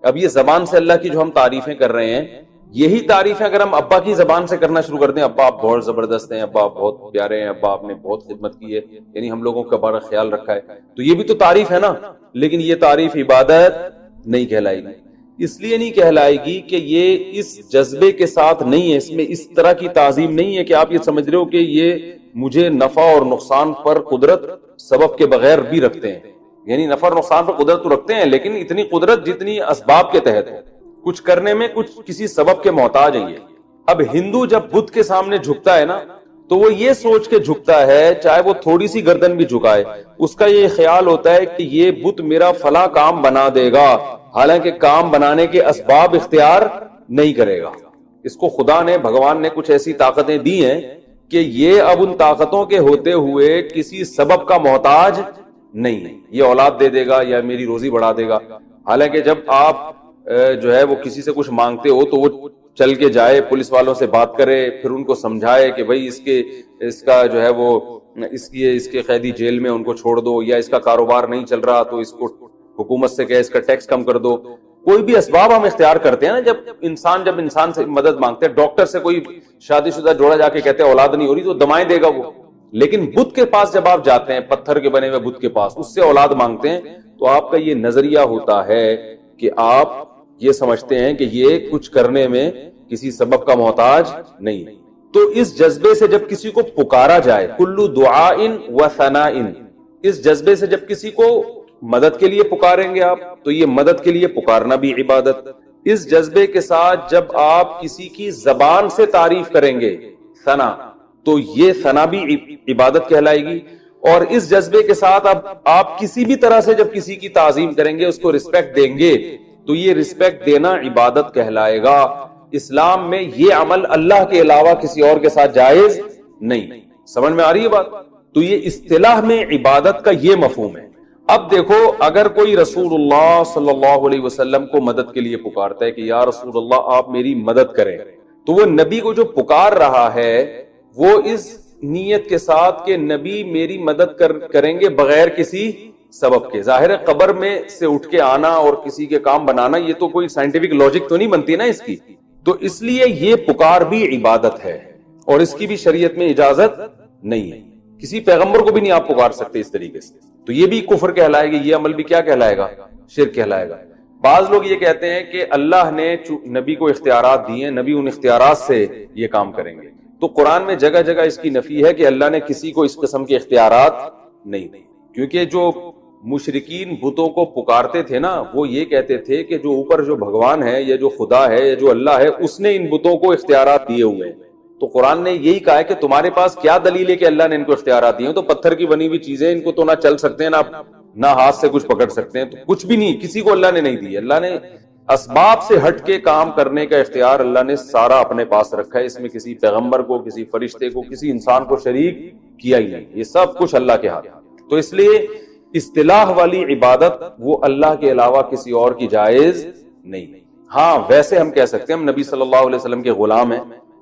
S1: اب یہ زبان سے اللہ کی جو ہم تعریفیں کر رہے ہیں, یہی تعریفیں اگر ہم ابا کی زبان سے کرنا شروع کر دیں, ابا آپ بہت زبردست ہیں, ابا آپ بہت پیارے ہیں, ابا آپ نے بہت خدمت کی ہے, یعنی ہم لوگوں کا بڑا خیال رکھا ہے, تو یہ بھی تو تعریف ہے نا. لیکن یہ تعریف عبادت نہیں کہلائے گی. اس لیے نہیں کہلائے گی کہ یہ اس جذبے کے ساتھ نہیں ہے, اس میں اس طرح کی تعظیم نہیں ہے کہ آپ یہ سمجھ رہے ہو کہ یہ مجھے نفع اور نقصان پر قدرت سبب کے بغیر بھی رکھتے ہیں. یعنی نفع اور نقصان پر قدرت تو رکھتے ہیں, لیکن اتنی قدرت جتنی اسباب کے تحت ہو, کچھ کرنے میں کچھ کسی سبب کے محتاج ہیں یہ. اب ہندو جب بدھ کے سامنے جھکتا ہے نا تو وہ یہ سوچ کے جھکتا ہے, چاہے وہ تھوڑی سی گردن بھی جھکائے, اس کا یہ خیال ہوتا ہے کہ یہ بت میرا فلاں کام بنا دے گا, حالانکہ کام بنانے کے اسباب اختیار نہیں کرے گا. اس کو خدا نے, بھگوان نے کچھ ایسی طاقتیں دی ہیں کہ یہ اب ان طاقتوں کے ہوتے ہوئے کسی سبب کا محتاج نہیں ہے. یہ اولاد دے دے گا یا میری روزی بڑھا دے گا. حالانکہ جب آپ جو ہے وہ کسی سے کچھ مانگتے ہو تو وہ چل کے جائے, پولیس والوں سے بات کرے, پھر ان کو سمجھائے کہ بھائی اس کا جو ہے وہ اس کے قیدی جیل میں ان کو چھوڑ دو, یا اس کا کاروبار نہیں چل رہا تو اس کو حکومت سے کہے اس کا ٹیکس کم کر دو. کوئی بھی اسباب ہم اختیار کرتے ہیں نا. جب انسان سے مدد مانگتے ہیں, ڈاکٹر سے کوئی شادی شدہ جوڑا جا کے کہتے ہیں اولاد نہیں ہو رہی تو دمائیں دے گا وہ, لیکن بت کے پاس جب آپ جاتے ہیں، پتھر کے بنے ہوئے بت کے پاس، اس سے اولاد مانگتے ہیں، تو آپ کا یہ نظریہ ہوتا ہے کہ آپ یہ سمجھتے ہیں کہ یہ کچھ کرنے میں کسی سبب کا محتاج نہیں۔ تو اس جذبے سے جب کسی کو پکارا جائے، کلو دعاء و ثناء، اس جذبے سے جب کسی کو مدد کے لیے پکاریں گے آپ، تو یہ مدد کے لیے پکارنا بھی عبادت۔ اس جذبے کے ساتھ جب آپ کسی کی زبان سے تعریف کریں گے، ثنا، تو یہ ثنا بھی عبادت کہلائے گی۔ اور اس جذبے کے ساتھ اب آپ کسی بھی طرح سے جب کسی کی تعظیم کریں گے، اس کو رسپیکٹ دیں گے، تو یہ رسپیکٹ دینا عبادت کہلائے گا۔ اسلام میں یہ عمل اللہ کے علاوہ کسی اور کے ساتھ جائز نہیں۔ سمجھ میں آ رہی ہے بات؟ تو یہ اصطلاح میں عبادت کا یہ مفہوم ہے۔ اب دیکھو، اگر کوئی رسول اللہ صلی اللہ علیہ وسلم کو مدد کے لیے پکارتا ہے کہ یا رسول اللہ آپ میری مدد کریں، تو وہ نبی کو جو پکار رہا ہے وہ اس نیت کے ساتھ کہ نبی میری مدد کریں گے بغیر کسی سبب کے۔ ظاہر ہے قبر میں سے اٹھ کے آنا اور کسی کے کام بنانا، یہ تو کوئی سائنٹیفک لاجک تو نہیں بنتی نا اس کی، تو اس لیے یہ پکار بھی عبادت ہے، اور اس کی بھی شریعت میں اجازت نہیں ہے۔ کسی پیغمبر کو بھی نہیں آپ پکار سکتے اس طریقے سے، تو یہ بھی کفر کہلائے گا، یہ عمل بھی کیا کہلائے گا؟ شرک کہلائے گا۔ بعض لوگ یہ کہتے ہیں کہ اللہ نے نبی کو اختیارات دیے ہیں، نبی ان اختیارات سے یہ کام کریں گے، تو قرآن میں جگہ جگہ اس کی نفی ہے کہ اللہ نے کسی کو اس قسم کے اختیارات نہیں دی، کیونکہ جو مشرکین بتوں کو پکارتے تھے نا، وہ یہ کہتے تھے کہ جو اوپر جو بھگوان ہے یا جو خدا ہے یا جو اللہ ہے، اس نے ان بتوں کو اختیارات دیے ہوئے ہیں۔ تو قرآن نے یہی کہا ہے کہ تمہارے پاس کیا دلیل ہے کہ اللہ نے ان کو اختیارات دیے ہیں؟ تو پتھر کی بنی ہوئی چیزیں، ان کو تو نہ چل سکتے ہیں، نہ ہاتھ سے کچھ پکڑ سکتے ہیں، تو کچھ بھی نہیں، کسی کو اللہ نے نہیں دی۔ اللہ نے اسباب سے ہٹ کے کام کرنے کا اختیار اللہ نے سارا اپنے پاس رکھا ہے، اس میں کسی پیغمبر کو، کسی فرشتے کو، کسی انسان کو شریک کیا ہی نہیں، یہ سب کچھ اللہ کے ہاتھ۔ تو اس لیے اصطلاح والی عبادت وہ اللہ کے علاوہ کسی اور کی جائز نہیں۔ ہاں ویسے ہم کہہ سکتے ہیں ہم نبی صلی اللہ علیہ وسلم کے غلام ہیں،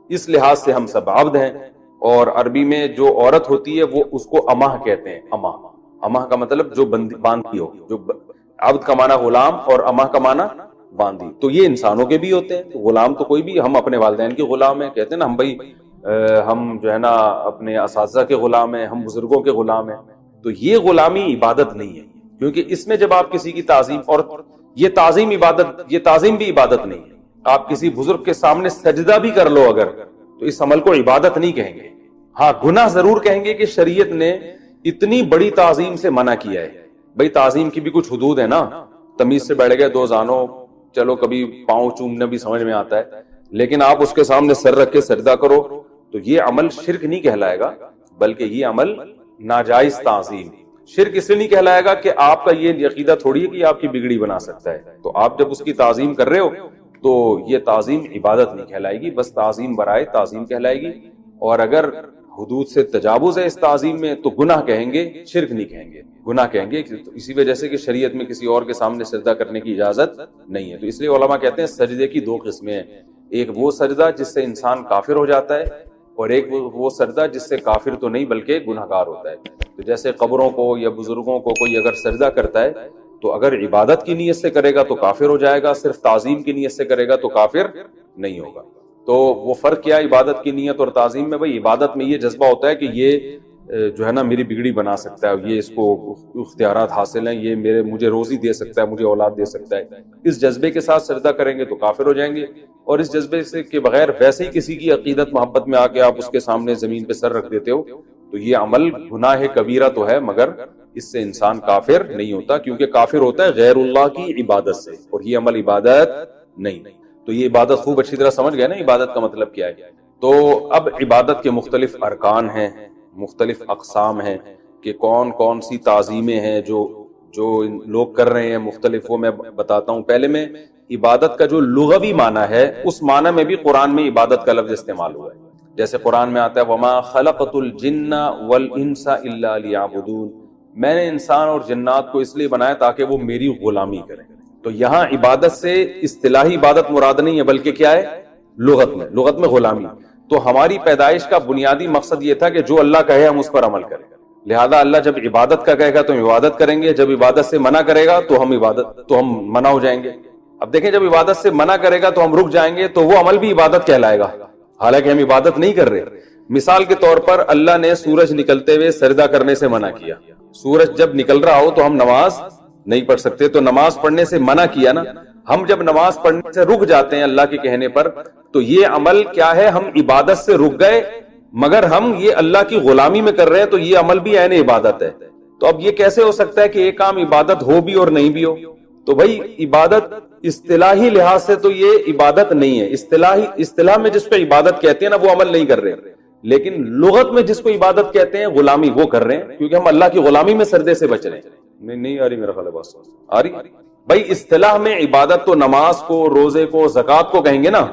S1: اس لحاظ سے ہم سب عبد ہیں، اور عربی میں جو عورت ہوتی ہے وہ اس کو امہ کہتے ہیں۔ امہ کا مطلب جو باندھی ہو، جو عبد کا معنی غلام اور امہ کا معنی باندھی، تو یہ انسانوں کے بھی ہوتے ہیں۔ غلام تو کوئی بھی، ہم اپنے والدین کے غلام ہیں، کہتے ہیں نا ہم بھائی ہم جو ہے نا اپنے اساتذہ کے غلام ہیں، ہم بزرگوں کے غلام ہیں، تو یہ غلامی عبادت نہیں ہے، کیونکہ اس میں جب آپ کسی کی تعظیم، اور یہ تعظیم بھی عبادت نہیں ہے۔ آپ کسی بزرگ کے سامنے سجدہ بھی کر لو اگر، تو اس عمل کو عبادت نہیں کہیں گے۔ ہاں گناہ ضرور کہیں گے کہ شریعت نے اتنی بڑی تعظیم سے منع کیا ہے۔ بھئی تعظیم کی بھی کچھ حدود ہے نا، تمیز سے بیٹھ گئے دو زانوں، چلو کبھی پاؤں چومنا بھی سمجھ میں آتا ہے، لیکن آپ اس کے سامنے سر رکھ کے سجدہ کرو تو یہ عمل شرک نہیں کہلائے گا، بلکہ یہ عمل ناجائز تعظیم۔ شرک اس لیے نہیں کہلائے گا کہ آپ کا یہ عقیدہ تھوڑی ہے کہ آپ کی بگڑی بنا سکتا ہے، تو آپ جب اس کی تعظیم کر رہے ہو تو یہ تعظیم عبادت نہیں کہلائے گی، بس تعظیم برائے تعظیم کہلائے گی۔ اور اگر حدود سے تجاوز ہے اس تعظیم میں تو گناہ کہیں گے، شرک نہیں کہیں گے، گناہ کہیں گے، اسی وجہ سے کہ شریعت میں کسی اور کے سامنے سجدہ کرنے کی اجازت نہیں ہے۔ تو اس لیے علماء کہتے ہیں سجدے کی دو قسمیں ہیں، ایک وہ سجدہ جس سے انسان کافر ہو جاتا ہے، اور ایک وہ سجدہ جس سے کافر تو نہیں بلکہ گناہگار ہوتا ہے۔ تو جیسے قبروں کو یا بزرگوں کو کوئی اگر سجدہ کرتا ہے تو اگر عبادت کی نیت سے کرے گا تو کافر ہو جائے گا، صرف تعظیم کی نیت سے کرے گا تو کافر نہیں ہوگا۔ تو وہ فرق کیا ہے عبادت کی نیت اور تعظیم میں؟ بھائی عبادت میں یہ جذبہ ہوتا ہے کہ یہ جو ہے نا میری بگڑی بنا سکتا ہے، یہ اس کو اختیارات حاصل ہیں، یہ مجھے روزی دے سکتا ہے، مجھے اولاد دے سکتا ہے، اس جذبے کے ساتھ سجدہ کریں گے تو کافر ہو جائیں گے۔ اور اس جذبے سے کے بغیر ویسے ہی کسی کی عقیدت محبت میں آ کے آپ اس کے سامنے زمین پہ سر رکھ دیتے ہو تو یہ عمل گناہ کبیرہ تو ہے، مگر اس سے انسان کافر نہیں ہوتا، کیونکہ کافر ہوتا ہے غیر اللہ کی عبادت سے، اور یہ عمل عبادت نہیں۔ تو یہ عبادت خوب اچھی طرح سمجھ گئے نا عبادت کا مطلب کیا ہے۔ تو اب عبادت کے مختلف ارکان ہیں، مختلف اقسام ہیں کہ کون کون سی تعظیمیں ہیں جو لوگ کر رہے ہیں مختلف، وہ میں بتاتا ہوں۔ پہلے میں عبادت کا جو لغوی معنی ہے اس معنی میں بھی قرآن میں عبادت کا لفظ استعمال ہوا ہے، جیسے قرآن میں آتا ہے وَمَا خَلَقْتُ الْجِنَّ وَالْإِنسَ إِلَّا لِيَعْبُدُونَ، میں نے انسان اور جنات کو اس لیے بنایا تاکہ وہ میری غلامی کریں۔ تو یہاں عبادت سے اصطلاحی عبادت مراد نہیں ہے، بلکہ کیا ہے؟ لغت میں غلامی۔ تو ہماری پیدائش کا بنیادی مقصد یہ تھا کہ جو اللہ کہے ہم اس پر عمل کریں، لہذا اللہ جب عبادت کا کہے گا تو ہم عبادت کریں گے، جب عبادت سے منع کرے گا تو ہم منع ہو جائیں گے۔ اب دیکھیں جب عبادت سے منع کرے گا تو ہم رک جائیں گے تو وہ عمل بھی عبادت کہلائے گا، حالانکہ ہم عبادت نہیں کر رہے۔ مثال کے طور پر اللہ نے سورج نکلتے ہوئے سجدہ کرنے سے منع کیا. سورج جب نکل رہا ہو تو ہم نماز نہیں پڑھ سکتے, تو نماز پڑھنے سے منع کیا نا. ہم جب نماز پڑھنے سے رک جاتے ہیں اللہ کے کہنے پر, تو یہ عمل کیا ہے؟ ہم عبادت سے رک گئے, مگر ہم یہ اللہ کی غلامی میں کر رہے ہیں, تو یہ عمل بھی عین عبادت ہے. تو اب یہ کیسے ہو سکتا ہے کہ ایک کام عبادت ہو بھی اور نہیں بھی ہو؟ تو بھائی عبادت اصطلاحی لحاظ سے تو یہ عبادت نہیں ہے. اصطلاح میں جس پہ عبادت کہتے ہیں نا, وہ عمل نہیں کر رہے, لیکن لغت میں جس کو عبادت کہتے ہیں غلامی, وہ کر رہے ہیں, کیونکہ ہم اللہ کی غلامی میں سردے سے بچ رہے ہیں. نہیں آ رہی میرا خیال ہے بات آ رہی. بھائی اصطلاح میں عبادت تو نماز کو, روزے کو, زکوٰۃ کو کہیں گے نا,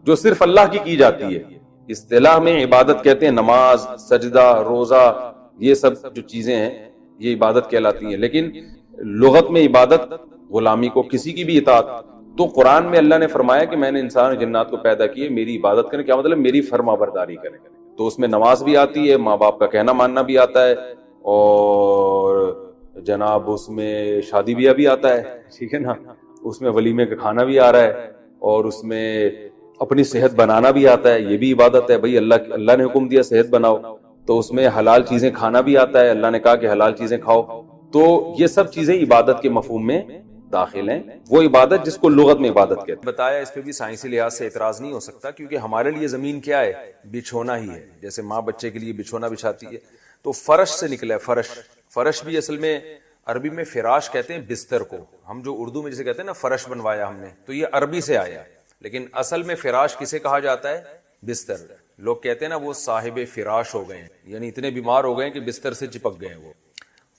S1: جو صرف اللہ کی جاتی ہے. اصطلاح میں عبادت کہتے ہیں نماز, سجدہ, روزہ, یہ سب جو چیزیں ہیں یہ عبادت کہلاتی ہیں. لیکن لغت میں عبادت غلامی کو, کسی کی بھی اطاعت. تو قرآن میں اللہ نے فرمایا کہ میں نے انسان اور جنات کو پیدا کیے میری عبادت کریں. کیا مطلب؟ میری فرما برداری کریں. تو اس میں نماز بھی آتی ہے, ماں باپ کا کہنا ماننا بھی آتا ہے, اور جناب اس میں شادی بیاہ بھی آتا ہے, ٹھیک ہے نا, اس میں ولیمے کا کھانا بھی آ رہا ہے, اور اس میں اپنی صحت بنانا بھی آتا ہے, یہ بھی عبادت ہے. بھائی اللہ نے حکم دیا صحت بناؤ, تو اس میں حلال چیزیں کھانا بھی آتا ہے, اللہ نے کہا کہ حلال چیزیں کھاؤ. تو یہ سب چیزیں عبادت کے مفہوم میں داخل ہیں, وہ عبادت جس کو لغت میں عبادت کہتے ہیں. بتایا اس پہ بھی سائنسی لحاظ سے اعتراض نہیں ہو سکتا, کیونکہ ہمارے لیے زمین کیا ہے؟ بچھونا ہی ہے. جیسے ماں بچے کے لیے بچھونا بچھاتی ہے, تو فرش سے نکلا ہے فرش. فرش بھی اصل میں عربی میں فراش کہتے ہیں بستر کو. ہم جو اردو میں جسے کہتے ہیں نا فرش بنوایا ہم نے, تو یہ عربی سے آیا ہے. لیکن اصل میں فراش کسے کہا جاتا ہے؟ بستر. لوگ کہتے ہیں نا وہ صاحب فراش ہو گئے ہیں, یعنی اتنے بیمار ہو گئے ہیں کہ بستر سے چپک گئے ہیں وہ.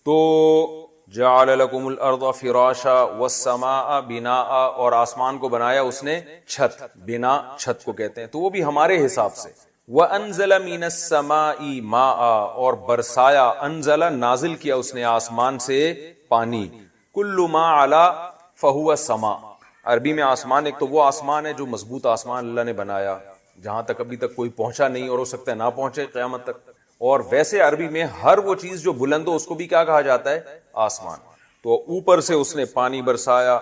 S1: تو جعل لکم الارض فراشا والسماء بناء, اور آسمان کو بنایا اس نے چھت. بنا چھت کو کہتے ہیں, تو وہ بھی ہمارے حساب سے. وَأَنزَلَ مِنَ السَّمَاءِ مَاءً, اور برسایا, انزل نازل کیا اس نے آسمان سے پانی. كُلُّ مَا عَلَى فَهُوَ السَّمَاء. عربی میں آسمان ایک تو وہ آسمان ہے جو مضبوط آسمان اللہ نے بنایا, جہاں تک ابھی تک کوئی پہنچا نہیں, اور ہو سکتا ہے نہ پہنچے قیامت تک. اور ویسے عربی میں ہر وہ چیز جو بلند ہو اس کو بھی کیا کہا جاتا ہے؟ آسمان. تو اوپر سے اس نے پانی برسایا.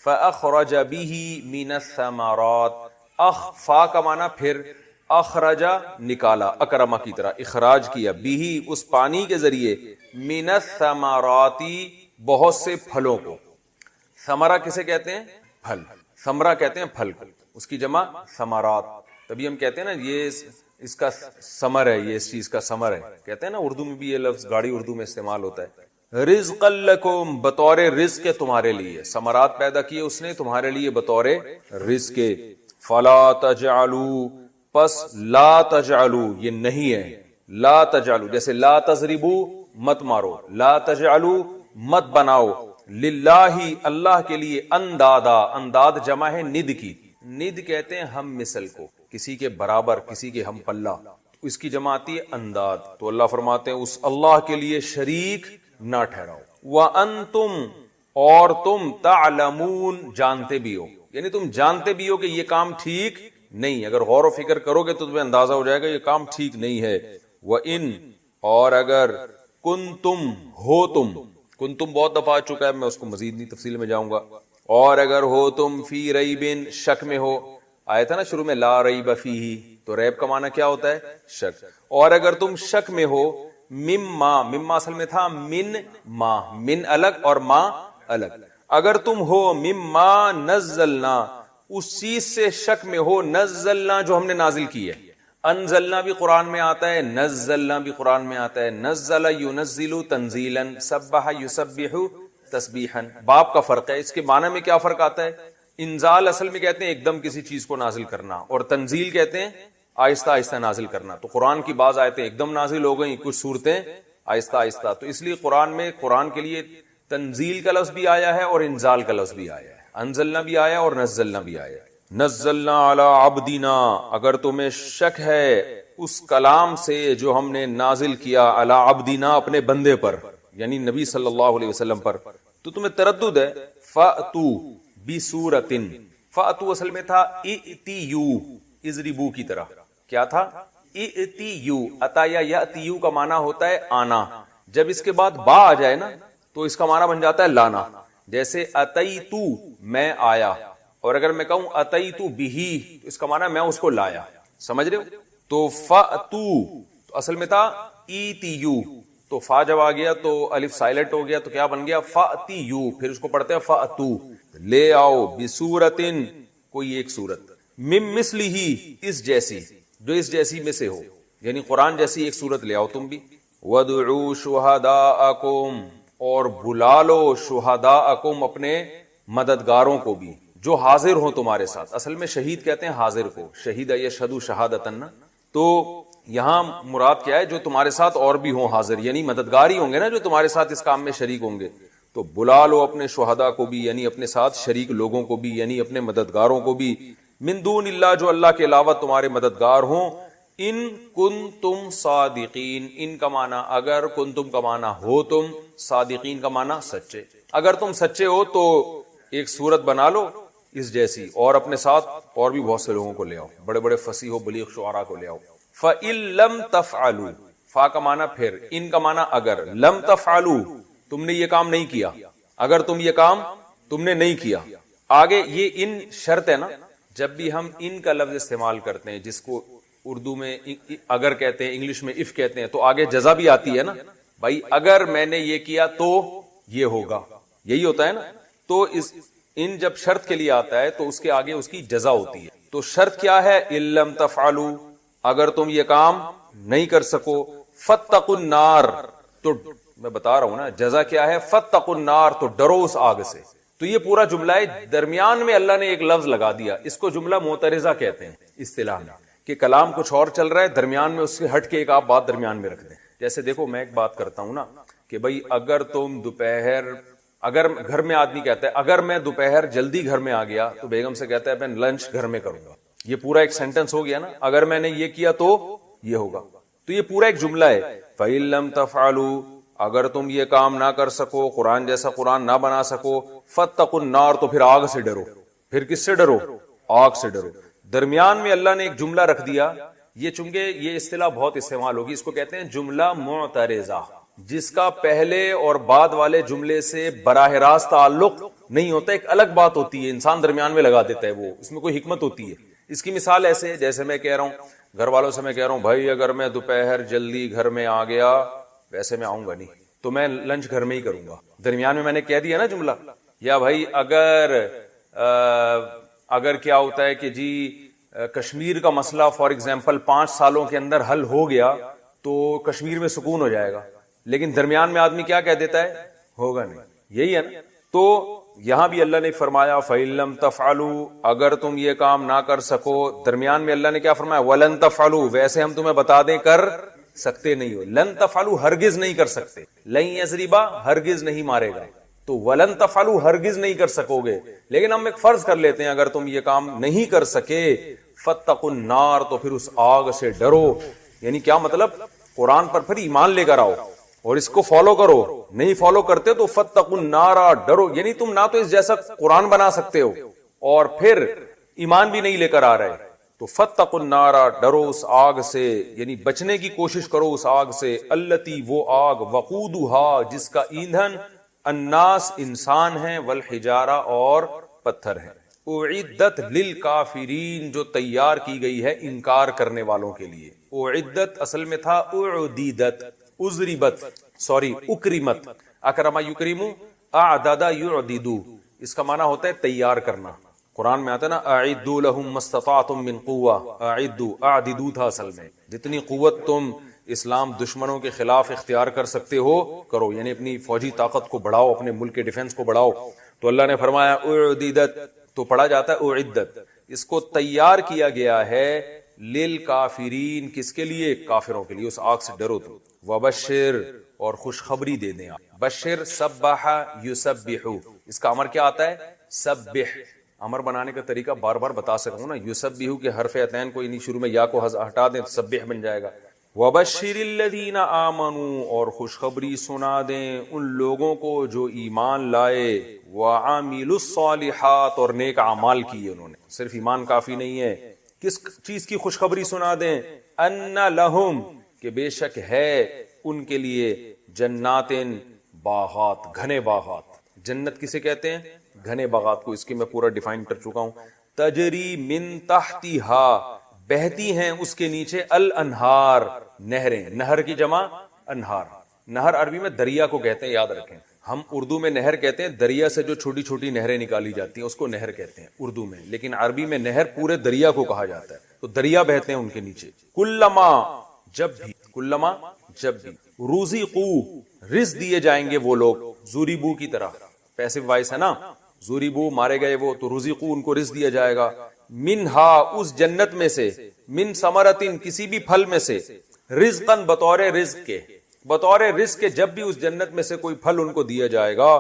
S1: فَأَخْرَجَ بِهِ مِنَ الثَّمَرَاتِ, فا کا معنی پھر, اخرجا نکالا, اکرما کی طرح اخراج کیا, بھی اس پانی کے ذریعے, من الثمرات بہت سے پھلوں کو. ثمرہ کسے کہتے ہیں؟ پھل. ثمرہ کہتے ہیں پھل کو, اس کی جمع ثمرات. تبھی ہم کہتے ہیں نا یہ اس کا ثمر ہے, یہ اس چیز کا ثمر ہے, کہتے ہیں نا اردو میں بھی یہ لفظ گاڑی اردو میں استعمال ہوتا ہے. رزقا لکم, بطور رزق تمہارے لیے. ثمرات پیدا کیے اس نے تمہارے لیے بطور رزق. فلا تجعلوا, پس لا تجعلوا یہ نہیں ہے, لا تجعلوا جیسے لا تضربوا مت مارو, لا تجعلوا مت بناؤ, للہ اللہ کے لیے, اندادا, انداد جمع ہے ند کی. ند کہتے ہیں ہم مثل کو, کسی کے برابر, کسی کے ہم پلہ, اس کی جمع آتی ہے انداد. تو اللہ فرماتے ہیں اس اللہ کے لیے شریک نہ ٹھہراؤ. وَأَنْتُمْ, اور تم, تعلمون جانتے بھی ہو, یعنی تم جانتے بھی ہو کہ یہ کام ٹھیک نہیں. اگر غور و فکر کرو گے تو تمہیں اندازہ ہو جائے گا یہ کام ٹھیک نہیں ہے. وَإِن, اور اگر, کنتم, ہو تم, کنتم بہت دفعہ آ چکا ہے, میں اس کو مزید نہیں تفصیل میں جاؤں گا. اور اگر ہو تم, فی ریبن, شک میں ہو, آیا تھا نا شروع میں لا ریب فیہ, تو ریب کا معنی کیا ہوتا ہے؟ شک. اور اگر تم شک میں ہو, مما, مما اصل میں تھا من ما, من الگ اور ما الگ. اگر تم ہو مما نزلنا, اس چیز سے شک میں ہو, نزلنا جو ہم نے نازل کی ہے. انزلنا بھی قرآن میں آتا ہے, نزلنا بھی قرآن میں آتا ہے. نزل ینزل تنزیلا, سبح یسبح تسبیحا. باپ کا فرق ہے, اس کے معنی میں کیا فرق آتا ہے؟ انزال اصل میں کہتے ہیں ایک دم کسی چیز کو نازل کرنا, اور تنزیل کہتے ہیں آہستہ آہستہ نازل کرنا. تو قرآن کی بعض آیتیں ایک دم نازل ہو گئیں, کچھ صورتیں آہستہ آہستہ. تو اس لیے قرآن میں قرآن کے لیے تنزیل کا لفظ بھی آیا ہے اور انزال کا لفظ بھی آیا ہے, انزلنا بھی آیا اور نزلنا بھی آیا. نزلنا علی عبدنا, اگر تمہیں شک ہے اس کلام سے جو ہم نے نازل کیا, علی عبدنا اپنے بندے پر, یعنی نبی صلی اللہ علیہ وسلم پر, تو تمہیں تردد ہے, فأتو بسورۃ, فأتو اصل میں تھا ائتیو, اضربو کی طرح. کیا تھا؟ ائتیو. اتا یا یاتیو کا معنی ہوتا ہے آنا, جب اس کے بعد با آ جائے نا تو اس کا معنی بن جاتا ہے لانا. جیسے اتیتو میں آیا, اور اگر میں کہوں اتیتو بہی تو اس کا معنی میں اس کو لایا. سمجھ رہے ہو؟ تو فَأْتُو تو اصل میں تھا ایتیو، تو فا جب آ گیا تو الف سائلنٹ ہو گیا تو کیا بن گیا فَأْتِیُّ، پھر اس کو پڑھتے ہیں فَأْتُو، لے آؤ بِسُورَةٍ کوئی ایک سورت، مِن مِثْلِهِ اس جیسی، جو اس جیسی میں سے ہو، یعنی قرآن جیسی ایک سورت لے آؤ تم بھی، وَادْعُوا شُهَدَاءَكُمْ اور بلا لو شہداءکم اپنے مددگاروں کو بھی جو حاضر ہوں تمہارے ساتھ، اصل میں شہید کہتے ہیں حاضر کو، شہید یشہد شہادتن، تو یہاں مراد کیا ہے جو تمہارے ساتھ اور بھی ہوں حاضر، یعنی مددگار ہی ہوں گے نا جو تمہارے ساتھ اس کام میں شریک ہوں گے، تو بلا لو اپنے شہداء کو بھی، یعنی اپنے ساتھ شریک لوگوں کو بھی، یعنی اپنے مددگاروں کو بھی، من دون اللہ جو اللہ کے علاوہ تمہارے مددگار ہوں، ان کنتم صادقین، ان کا معنی اگر، کنتم کا معنی ہو تم، صادقین کا معنی سچے، اگر تم سچے ہو تو ایک صورت بنا لو اس جیسی اور اپنے ساتھ اور بھی بہت سے لوگوں کو لے آؤ، بڑے بڑے فصیح و بلیغ شعراء کو لے آؤ۔ فَإِن لَمْ تَفْعَلُوا، فا کا معنی پھر، ان کا معنی اگر، لم تفعلوا تم نے یہ کام نہیں کیا، اگر تم یہ کام تم نے نہیں کیا، آگے یہ ان شرط ہے نا، جب بھی ہم ان کا لفظ استعمال کرتے ہیں جس کو اردو میں اگر کہتے ہیں، انگلش میں اف کہتے ہیں، تو آگے جزا بھی آتی ہے نا، بھائی اگر میں نے یہ کیا تو یہ ہوگا، یہی ہوتا ہے نا، تو ان جب شرط کے لیے آتا ہے تو اس کے آگے اس کی جزا ہوتی ہے، تو شرط کیا ہے، ان لم تفعلوا اگر تم یہ کام نہیں کر سکو، فاتقوا النار تو میں بتا رہا ہوں نا جزا کیا ہے، فاتقوا النار تو ڈرو اس آگ سے، تو یہ پورا جملہ ہے، درمیان میں اللہ نے ایک لفظ لگا دیا، اس کو جملہ معترضہ کہتے ہیں اصطلاح میں، کہ کلام کچھ اور چل رہا ہے، درمیان میں اس سے ہٹ کے ایک آپ بات درمیان میں رکھ دیں، جیسے دیکھو میں ایک بات کرتا ہوں نا کہ بھائی اگر تم دوپہر، اگر گھر میں آدمی کہتا ہے اگر میں دوپہر جلدی گھر میں آ گیا تو بیگم سے کہتا ہے میں لنچ گھر میں کروں گا، یہ پورا ایک سینٹنس ہو گیا نا، اگر میں نے یہ کیا تو یہ ہوگا، تو یہ پورا ایک جملہ ہے، فَإِن لَمْ تَفْعَلُوا اگر تم یہ کام نہ کر سکو، قرآن جیسا قرآن نہ بنا سکو، فَاتَّقُوا النَّارَ تو پھر آگ سے ڈرو، پھر کس سے ڈرو، آگ سے ڈرو، درمیان میں اللہ نے ایک جملہ رکھ دیا، یہ چونکہ یہ اصطلاح بہت استعمال ہوگی، اس کو کہتے ہیں جملہ معترضہ، جس کا پہلے اور بعد والے جملے سے براہ راست تعلق نہیں ہوتا، ایک الگ بات ہوتی ہے، انسان درمیان میں لگا دیتا ہے، وہ اس میں کوئی حکمت ہوتی ہے۔ اس کی مثال ایسے جیسے میں کہہ رہا ہوں گھر والوں سے، میں کہہ رہا ہوں بھائی اگر میں دوپہر جلدی گھر میں آ گیا، ویسے میں آؤں گا نہیں تو میں لنچ گھر میں ہی کروں گا، درمیان میں میں نے کہہ دیا نا جملہ، یا بھائی اگر کیا ہوتا ہے کہ جی کشمیر کا مسئلہ فار ایگزامپل 5 سالوں کے اندر حل ہو گیا تو کشمیر میں سکون ہو جائے گا، لیکن درمیان میں آدمی کیا کہہ دیتا ہے، ہوگا نہیں، یہی ہے نا، تو یہاں بھی اللہ نے فرمایا فَإِن لَمْ تَفْعَلُوا اگر تم یہ کام نہ کر سکو، درمیان میں اللہ نے کیا فرمایا، وَلَن تَفْعَلُوا ویسے ہم تمہیں بتا دیں کر سکتے نہیں ہو، لن تفعلوا ہرگز نہیں کر سکتے، لن یضربا ہرگز نہیں مارے گا، تو ولن تفعلوا ہرگز نہیں کر سکو گے، لیکن ہم ایک فرض کر لیتے ہیں اگر تم یہ کام نہیں کر سکے، فاتقوا النار تو پھر اس آگ سے ڈرو، یعنی کیا مطلب، قرآن پر پھر ایمان لے کر آؤ اور اس کو فالو کرو، نہیں فالو کرتے تو فاتقوا النار ڈرو، یعنی تم نہ تو اس جیسا قرآن بنا سکتے ہو اور پھر ایمان بھی نہیں لے کر آ رہے، تو فاتقوا النار ڈرو اس آگ سے، یعنی بچنے کی کوشش کرو اس آگ سے، التی وہ آگ، وقودها جس کا ایندھن، الناس انسان ہیں، والحجارہ اور پتھر ہیں، اعدت للکافرین جو تیار کی گئی ہے انکار کرنے والوں کے لیے، اعدت اصل میں تھا اعدیدت، ازربت اکرمت، اکرم یکرم، اعدد یعدد، اس کا معنی ہوتا ہے تیار کرنا، قرآن میں آتا ہے نا اعدوا لهم ما استطعتم من قوہ، اعددوا تھا اصل میں، جتنی قوت تم اسلام دشمنوں کے خلاف اختیار کر سکتے ہو کرو، یعنی اپنی فوجی طاقت کو بڑھاؤ، اپنے ملک کے ڈیفنس کو بڑھاؤ، تو اللہ نے فرمایا اعددت تو پڑھا جاتا ہے اعدت، اس کو تیار کیا گیا ہے للکافرین، کس کے لیے، کافروں کے لیے، اس آگ سے ڈرو تو، وبشر اور خوشخبری دے دیں، بشر سبح یسبح، اس کا امر کیا آتا ہے، سبح، امر بنانے کا طریقہ بار بار بتا سکتا ہوں نا، یسبح کے حرف عطین کو انہی شروع میں یا کو ہٹا دیں تو سبح بن جائے گا، وبشر الذین آمنوا اور خوشخبری سنا دیں ان لوگوں کو جو ایمان لائے، وعاملوا الصالحات اور نیک اعمال کیے انہوں نے، صرف ایمان کافی نہیں ہے، کس چیز کی خوشخبری سنا دیں، ان لہم کہ بے شک ہے ان کے لیے، جنات باغات، گھنے باغات، جنت کسے کہتے ہیں، گھنے باغات کو، اس کی میں پورا ڈیفائن کر چکا ہوں، تجری من تحتہا بہتی ہیں اس کے نیچے الانہار نہریں. نہر کی جمع انہار. نہر عربی میں دریا کو کہتے ہیں, یاد رکھیں. ہم اردو میں نہر کہتے ہیں دریا سے جو چھوٹی چھوٹی نہریں نکالی جاتی ہیں اس کو نہر کہتے ہیں اردو میں, لیکن عربی میں نہر پورے دریا کو کہا جاتا ہے. تو دریا بہتے ہیں ان کے نیچے. کلما جب بھی, کلما جب بھی, روزقو رزق دیے جائیں گے وہ لوگ, زوریبو کی طرح پیسو وائس ہے نا, زوریبو مارے گئے وہ, تو روزقو ان کو رزق دیا جائے گا, منہا اس جنت میں سے, من ثمرتن کسی بھی پھل میں سے, رزقن بطور رزق کے, بطور رزق کے جب بھی اس جنت میں سے کوئی پھل ان کو دیا جائے گا,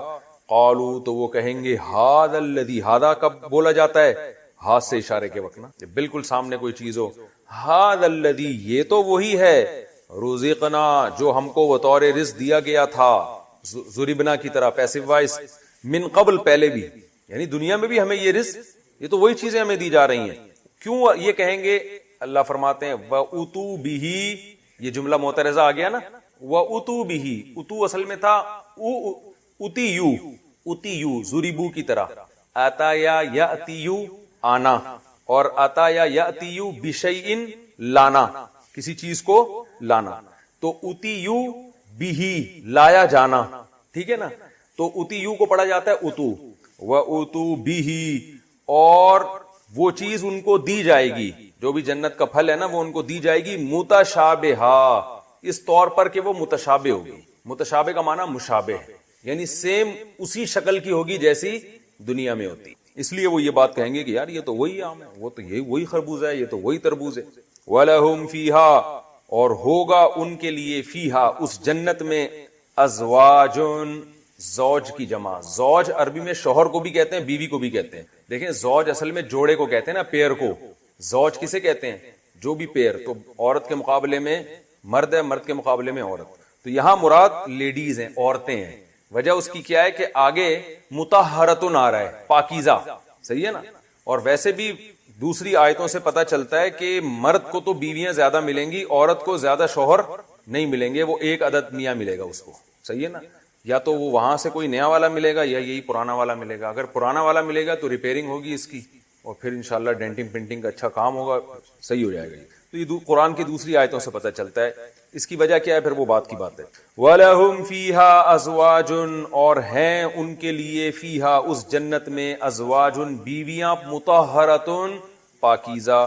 S1: قالو تو وہ کہیں گے ھذا الذی, ھذا کب بولا جاتا ہے, ہاتھ سے اشارے کے وقت نا, بالکل سامنے کوئی چیز ہو, ھذا الذی یہ تو وہی ہے, رزقنا جو ہم کو بطور رزق دیا گیا تھا, ضربنا کی طرح پیسو وائس, من قبل پہلے بھی, یعنی دنیا میں بھی ہمیں یہ رزق, یہ تو وہی چیزیں ہمیں دی جا رہی ہیں. کیوں یہ کہیں گے, اللہ فرماتے ہیں وَأُتُوا بِهِ, یہ جملہ معترضہ آ گیا نا, وَأُتُوا بِهِ, اتو اصل میں تھا اتیو, اتیو ضربو کی طرح, آتایا یاتیو آنا, اور آتایا یاتیو بشیء لانا, کسی چیز کو لانا, تو اتیو بِهِ لایا جانا, ٹھیک ہے نا. تو اتیو کو پڑھا جاتا ہے اتو, وَأُتُوا بِهِ, اور وہ چیز ان کو دی جائے گی, جو بھی جنت کا پھل ہے نا وہ ان کو دی جائے گی, متشابہا, اس طور پر کہ وہ متشابہ ہوگی. متشابہ کا معنی مشابہ ہے, یعنی سیم اسی شکل کی ہوگی جیسی دنیا میں ہوتی. اس لیے وہ یہ بات کہیں گے کہ یار یہ تو وہی آم ہے, وہ تو یہ وہی خربوزہ ہے, یہ تو وہی تربوز ہے. وَلَهُمْ فِيهَا, اور ہوگا ان کے لیے, فیہا اس جنت میں, ازواجن زوج کی جمع, زوج عربی میں شوہر کو بھی کہتے ہیں بیوی کو بھی کہتے ہیں. دیکھیں زوج اصل میں جوڑے کو کہتے ہیں نا, پیئر کو. زوج کسے کہتے ہیں, جو بھی پیئر, تو عورت کے مقابلے میں مرد ہے, مرد کے مقابلے میں عورت. تو یہاں مراد لیڈیز ہیں, عورتیں ہیں. وجہ اس کی کیا ہے کہ آگے مطہرتن آ رہا ہے, پاکیزہ, صحیح ہے نا. اور ویسے بھی دوسری آیتوں سے پتا چلتا ہے کہ مرد کو تو بیویاں زیادہ ملیں گی, عورت کو زیادہ شوہر نہیں ملیں گے, وہ ایک عدد میاں ملے گا اس کو, صحیح ہے نا. یا تو وہ وہاں سے کوئی نیا والا ملے گا یا یہی پرانا والا ملے گا. اگر پرانا والا ملے گا تو ریپیئرنگ ہوگی اس کی, اور پھر انشاءاللہ ڈینٹنگ پرنٹنگ کا اچھا کام ہوگا, صحیح ہو جائے گا. تو یہ قرآن کی دوسری آیتوں سے پتہ چلتا ہے. اس کی وجہ کیا ہے, پھر وہ بات کی بات ہے. وَلَهُمْ فِيهَا أَزْوَاجٌ, اور ہیں ان کے لیے, فیہا اس جنت میں, ازواجن بیویاں, مطہرتن پاکیزہ.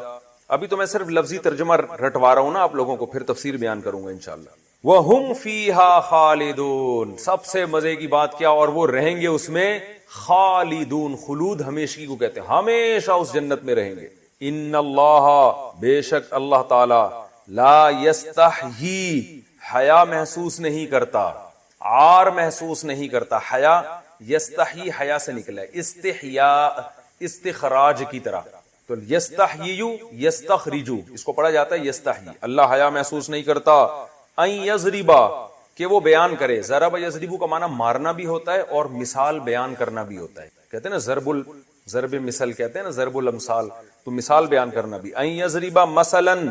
S1: ابھی تو میں صرف لفظی ترجمہ رٹوا رہا ہوں نا آپ لوگوں کو, پھر تفسیر بیان کروں گا انشاءاللہ. وَهُمْ فِيهَا خَالِدُونَ, سب سے مزے کی بات کیا, اور وہ رہیں گے اس میں, خالدون, خلود ہمیشگی کو کہتے ہیں, ہمیشہ اس جنت میں رہیں گے. ان اللہ, بے شک اللہ تعالی, لا یستحیی, حیا محسوس نہیں کرتا, عار محسوس نہیں کرتا. حیا, یستحیی حیا سے نکلا ہے, استحیاء استخراج کی طرح. تو یستحییو یستخرجو, اس کو پڑھا جاتا ہے یستحیی. اللہ حیا محسوس نہیں کرتا, ان یضربا, کہ وہ بیان کرے. ضرب یضربو کا معنی مارنا بھی ہوتا ہے اور مثال بیان کرنا بھی ہوتا ہے. کہتے ہیں نا ضرب مثل کہتے ہیں نا, ضرب الامثال, تو مثال بیان کرنا بھی. ان یضربا مثلاً,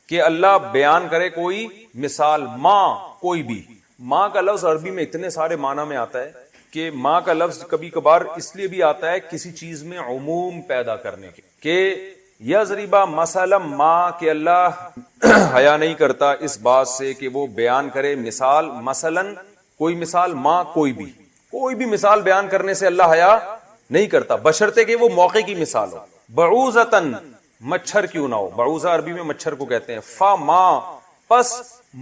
S1: کہ اللہ بیان کرے کوئی مثال, ماں کوئی بھی. ماں کا لفظ عربی میں اتنے سارے معنی میں آتا ہے کہ ماں کا لفظ کبھی کبھار اس لیے بھی آتا ہے کسی چیز میں عموم پیدا کرنے کے, کہ یضربا مثلا ماں, کہ اللہ حیا نہیں کرتا اس بات سے کہ وہ بیان کرے مثال, مثلا کوئی مثال, ماں کوئی بھی مثال بیان کرنے سے اللہ حیا نہیں کرتا, بشرطے کہ وہ موقع کی مثال ہو. بعوزتن, مچھر کیوں نہ ہو, بعوزہ عربی میں مچھر کو کہتے ہیں. فما, پس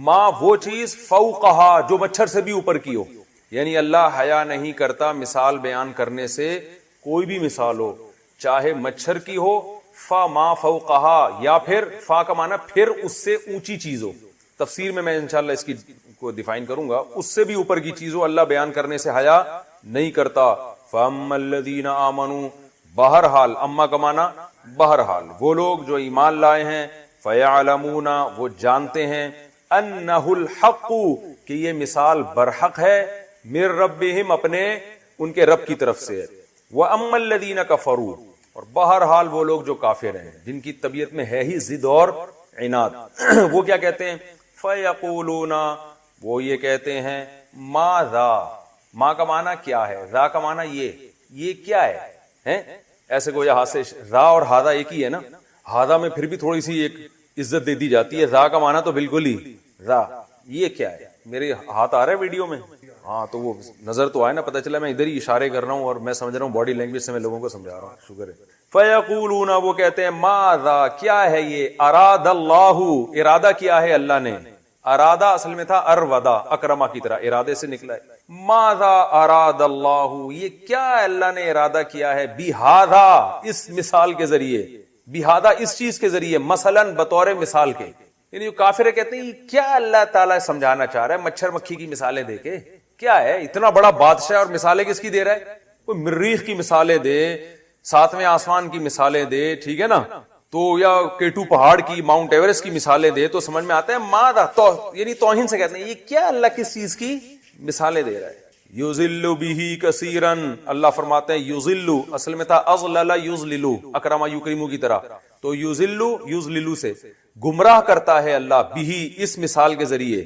S1: ماں وہ چیز, فوقہا, جو مچھر سے بھی اوپر کی ہو. یعنی اللہ حیا نہیں کرتا مثال بیان کرنے سے, کوئی بھی مثال ہو, چاہے مچھر کی ہو, فما فوقہا, یا پھر فا کا معنی پھر اس سے اونچی چیز ہو. تفسیر میں انشاءاللہ اس کی کو ڈیفائن کروں گا, اس سے بھی اوپر کی چیز ہو, اللہ بیان کرنے سے حیا نہیں کرتا. فَأَمَّا الَّذِينَ آمَنُوا, بہرحال, اما کا معنی بہرحال, وہ لوگ جو ایمان لائے ہیں, فَيَعْلَمُونَ, وہ جانتے ہیں, أَنَّهُ الْحَقُّ, کہ یہ مثال برحق ہے, مِن رَبِّهِمْ, اپنے ان کے رب کی طرف سے. وَأَمَّا الَّذِينَ كَفَرُوا, اور بہرحال وہ لوگ جو کافر ہیں, جن کی طبیعت میں ہے ہی ضد اور عناد, وہ کیا کہتے ہیں, فَيَقُولُونَ, وہ یہ کہتے ہیں, مَاذَا, ماں کا معنی کیا ہے, را کا معنی یہ کیا ہے, ایسے کو ہاتھ سے, را اور ہادہ ایک ہی ہے نا, ہادا میں پھر بھی تھوڑی سی ایک عزت دے دی جاتی ہے، ذا کا معنی تو بالکل ہی ذا. یہ کیا ہے؟ میرے ہاتھ آ رہا ہے ویڈیو میں؟ ہاں تو وہ نظر تو آئے نا، پتہ چلا میں ادھر ہی اشارے کر رہا ہوں اور میں سمجھ رہا ہوں باڈی لینگویج سے میں لوگوں کو سمجھا رہا ہوں. شکر ہے. فیقولون، وہ کہتے ہیں، ماذا، کیا ہے یہ، اراد اللہ، ارادہ کیا ہے اللہ نے. ارادہ اصل میں تھا ارودا، اکرما کی طرح ارادے سے نکلا ہے. ماذا اراد اللہ، یہ کیا اللہ نے ارادہ کیا ہے، بہذا، اس مثال کے ذریعے، بہذا اس چیز کے ذریعے، مثلاً بطور مثال کے. یعنی کافر کہتے ہیں کیا اللہ تعالیٰ سمجھانا چاہ رہا ہے مچھر مکھی کی مثالیں دے کے؟ کیا ہے اتنا بڑا بادشاہ اور مثالیں کس کی دے رہا ہے؟ کوئی مریخ کی مثالیں دے، ساتویں آسمان کی مثالیں دے، ٹھیک ہے نا، تو یا کیٹو پہاڑ کی، ماؤنٹ ایورسٹ کی مثالیں دے تو سمجھ میں آتا ہے. ماذا، یعنی توہین سے کہتے ہیں یہ کیا اللہ کس چیز کی مثالیں دے رہا ہے. یضل بہ کثیرا، اللہ فرماتے ہیں یضل، اصل میں تھا اضلل یضلل، اکرما یکرمو کی طرح. تو یضل یضلل سے گمراہ کرتا ہے اللہ، بہ اس مثال کے ذریعے،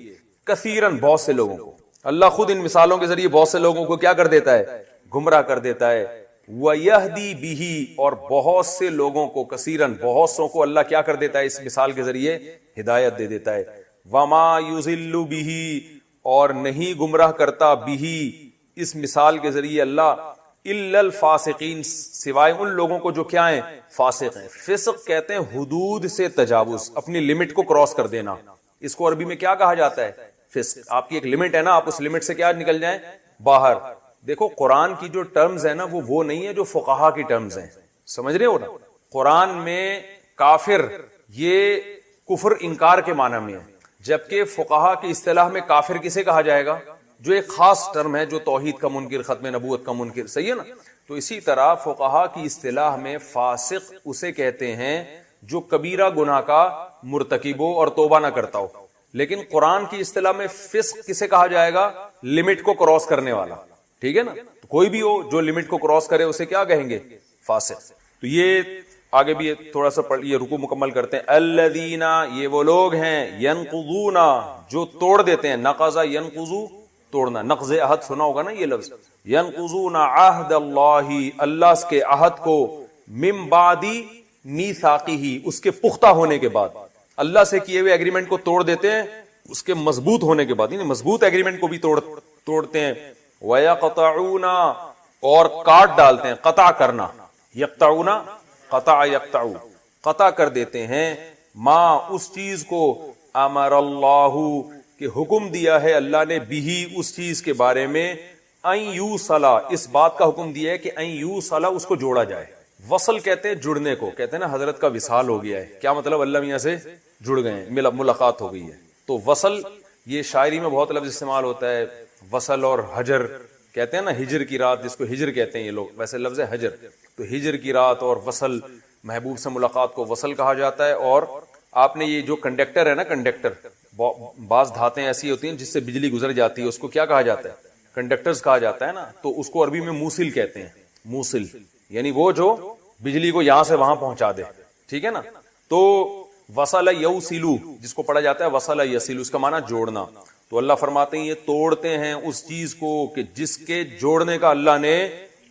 S1: کثیرن بہت سے لوگوں کو. اللہ خود ان مثالوں کے ذریعے بہت سے لوگوں کو کیا کر دیتا ہے؟ گمراہ کر دیتا ہے. وَيَهْدِي بِهِ، اور بہت سے لوگوں کو، کثیرن بہت سو کو اللہ کیا کر دیتا ہے اس مثال کے ذریعے؟ ہدایت دے دیتا ہے. وَمَا يُضِلُّ بِهِ، اور نہیں گمراہ کرتا، بِهِ اس مثال کے ذریعے اللہ، إِلَّا الْفَاسِقِينَ سوائے ان لوگوں کو جو کیا ہیں؟ فاسق ہیں. فسق کہتے ہیں حدود سے تجاوز، اپنی لمٹ کو کراس کر دینا. اس کو عربی میں کیا کہا جاتا ہے؟ فسق. آپ کی ایک لمٹ ہے نا، آپ اس لمٹ سے کیا نکل جائیں؟ باہر. دیکھو قرآن کی جو ٹرمز ہے نا وہ نہیں ہے جو فقہا کی ٹرمز ہیں، سمجھ رہے ہو نا. قرآن میں کافر یہ کفر انکار کے معنی میں ہے، جبکہ فقہا کی اصطلاح میں کافر کسے کہا جائے گا؟ جو ایک خاص ٹرم ہے، جو توحید کا منکر، ختم نبوت کا منکر. صحیح ہے نا. تو اسی طرح فقہا کی اصطلاح میں فاسق اسے کہتے ہیں جو کبیرہ گناہ کا مرتکب ہو اور توبہ نہ کرتا ہو. لیکن قرآن کی اصطلاح میں فسق کسے کہا جائے گا؟ لمٹ کو کراس کرنے والا. ٹھیک ہے نا. تو کوئی بھی ہو جو لمٹ کو کراس کرے اسے کیا کہیں گے؟ فاسق. تو یہ آگے بھی تھوڑا سا یہ رکوع مکمل کرتے ہیں. الذین، یہ وہ لوگ ہیں، ینقضون، جو توڑ دیتے ہیں. نقض ینقض، توڑنا. نقض عہد سنا ہوگا نا یہ لفظ. ینقضون عہد اللہ، اللہ کے عہد کو، من بعد میثاقہ، اس کے پختہ ہونے کے بعد. اللہ سے کیے ہوئے ایگریمنٹ کو توڑ دیتے ہیں اس کے مضبوط ہونے کے بعد، یعنی مضبوط ایگریمنٹ کو بھی توڑتے ہیں. وَيَقْطَعُونَ، اور کاٹ ڈالتے ہیں. قطع کرنا، یقطعون، قطع یقطع، قطع کر دیتے ہیں. ما، اس چیز کو، امر اللہ، کہ حکم دیا ہے اللہ نے، بھی اس چیز کے بارے میں، ان یوصلا، اس بات کا حکم دیا ہے کہ ان یوصلا، اس کو جوڑا جائے. وصل کہتے ہیں جڑنے کو، کہتے ہیں نا حضرت کا وصال ہو گیا ہے. کیا مطلب؟ اللہ میاں سے جڑ گئے ہیں، ملاقات ہو گئی ہے. تو وصل یہ شاعری میں بہت لفظ استعمال ہوتا ہے. وصل اور حجر کہتے ہیں نا، ہجر کی رات جس کو ہجر کہتے ہیں یہ لوگ، ویسے لفظ ہے حجر. تو ہجر کی رات اور وصل، محبوب سے ملاقات کو وصل کہا جاتا ہے. اور آپ نے یہ جو کنڈکٹر ہے نا، کنڈکٹر، بعض دھاتیں ایسی ہوتی ہیں جس سے بجلی گزر جاتی ہے، اس کو کیا کہا جاتا ہے؟ کنڈکٹرز کہا جاتا ہے نا. تو اس کو عربی میں موصل کہتے ہیں. موصل یعنی وہ جو بجلی کو یہاں سے وہاں پہنچا دے. ٹھیک ہے نا. تو وصل یوصلو، جس کو پڑھا جاتا ہے وصل یصلو، اس کا معنی جوڑنا. تو اللہ فرماتے ہیں یہ توڑتے ہیں اس چیز کو کہ جس کے جوڑنے کا اللہ نے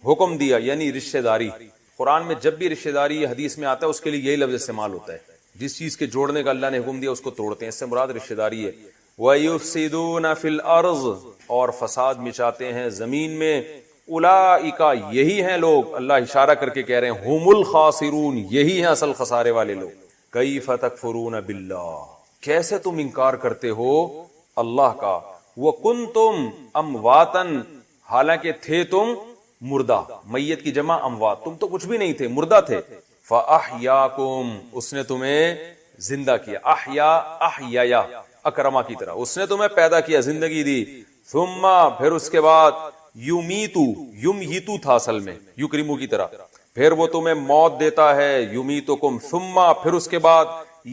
S1: حکم دیا، یعنی رشتہ داری. قرآن میں جب بھی رشتہ داری حدیث میں آتا ہے اس کے لیے یہی لفظ استعمال ہوتا ہے. جس چیز کے جوڑنے کا اللہ نے حکم دیا اس کو توڑتے ہیں، اس سے مراد رشتہ داری ہے. وَيُفْسِدُونَ فِي الْأَرْضِ، اور فساد مچاتے ہیں زمین میں. اولئک، یہی ہیں لوگ، اللہ اشارہ کر کے کہہ رہے ہیں، ہم الخاسرون، یہی ہیں اصل خسارے والے لوگ. کیف تکفرون باللہ، کیسے تم انکار کرتے ہو اللہ کا. وکنتم امواتا، حالانکہ تھے تم مردہ. میت کی جمع اموات، تم تو کچھ بھی نہیں تھے، مردہ تھے. فاحیاکم، اس نے تمہیں زندہ کیا. احیا، احیا، اکرما کی طرح، اس نے تمہیں پیدا کیا، زندگی دی. ثم، پھر اس کے بعد، یمیتو، یمیتو تھا اصل میں، یکرمو کی طرح، پھر وہ تمہیں موت دیتا ہے. یمیتکم، ثم، پھر اس کے بعد،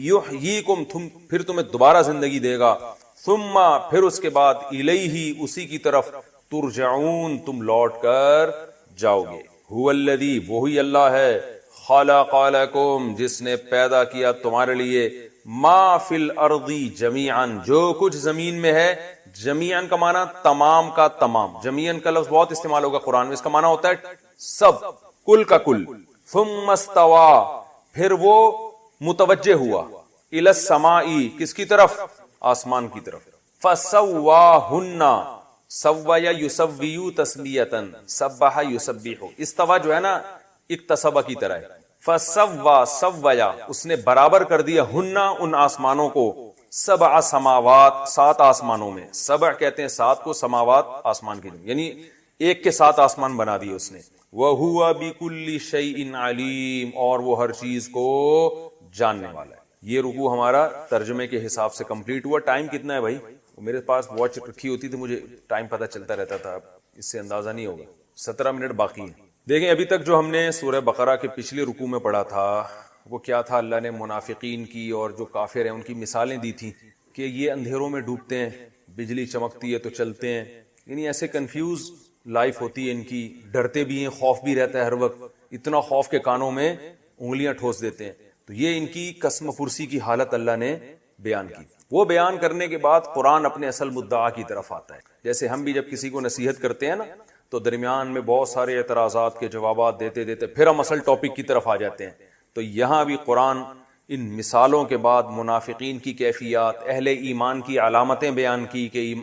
S1: یحییکم، پھر تمہیں دوبارہ زندگی دے گا. ثم، پھر اس کے بعد، الیہ، اسی کی طرف، ترجعون، تم لوٹ کر جاؤ گے. هو الذی، وہی اللہ ہے، خلق لکم، جس نے پیدا کیا تمہارے لیے، ما فی الارض جمیعا، جو کچھ زمین میں ہے. جمیعاً کا معنی تمام کا تمام. جمیعاً کا لفظ بہت استعمال ہوگا قرآن میں، اس کا معنی ہوتا ہے سب، کل کا کل. ثم استوى، پھر وہ متوجہ ہوا، الی السماء کس کی طرف؟ آسمان کی طرف، فسواہن سویا یسویو تسبیۃ، سبح یسبح، استوا جو ہے نا اکتسبہ کی طرح ہے، فسوا سویا اس نے برابر کر دیا، ہن ان آسمانوں کو، سبع سماوات سات آسمانوں میں، سبع کہتے ہیں سات کو، سماوات آسمان کی، یعنی ایک کے ساتھ آسمان بنا دیے اس نے، وَهُوَ بِكُلِّ شَيْءٍ عَلِيمٌ اور وہ ہر چیز کو جاننے والا ہے۔ یہ رکوع ہمارا ترجمے کے حساب سے کمپلیٹ ہوا۔ ٹائم کتنا ہے بھائی؟ میرے پاس واچ رکھی ہوتی تھی، مجھے ٹائم پتہ چلتا رہتا تھا، اس سے اندازہ نہیں ہوگا۔ 17 منٹ باقی ہیں۔ دیکھیں ابھی تک جو ہم نے سورہ بقرہ کے پچھلے رکوع میں پڑھا تھا وہ کیا تھا؟ اللہ نے منافقین کی اور جو کافر ہیں ان کی مثالیں دی تھی کہ یہ اندھیروں میں ڈوبتے ہیں، بجلی چمکتی ہے تو چلتے ہیں، یعنی ایسے کنفیوز لائف ہوتی ہے ان کی، ڈرتے بھی ہیں، خوف بھی رہتا ہے ہر وقت، اتنا خوف کے کانوں میں انگلیاں ٹھوس دیتے ہیں۔ تو یہ ان کی قسم پرسی کی حالت اللہ نے بیان کی۔ وہ بیان کرنے کے بعد قرآن اپنے اصل مدعا کی طرف آتا ہے۔ جیسے ہم بھی جب کسی کو نصیحت کرتے ہیں نا تو درمیان میں بہت سارے اعتراضات کے جوابات دیتے دیتے پھر ہم اصل ٹاپک کی طرف آ جاتے ہیں۔ تو یہاں بھی قرآن ان مثالوں کے بعد منافقین کی کیفیات، اہل ایمان کی علامتیں بیان کی کہ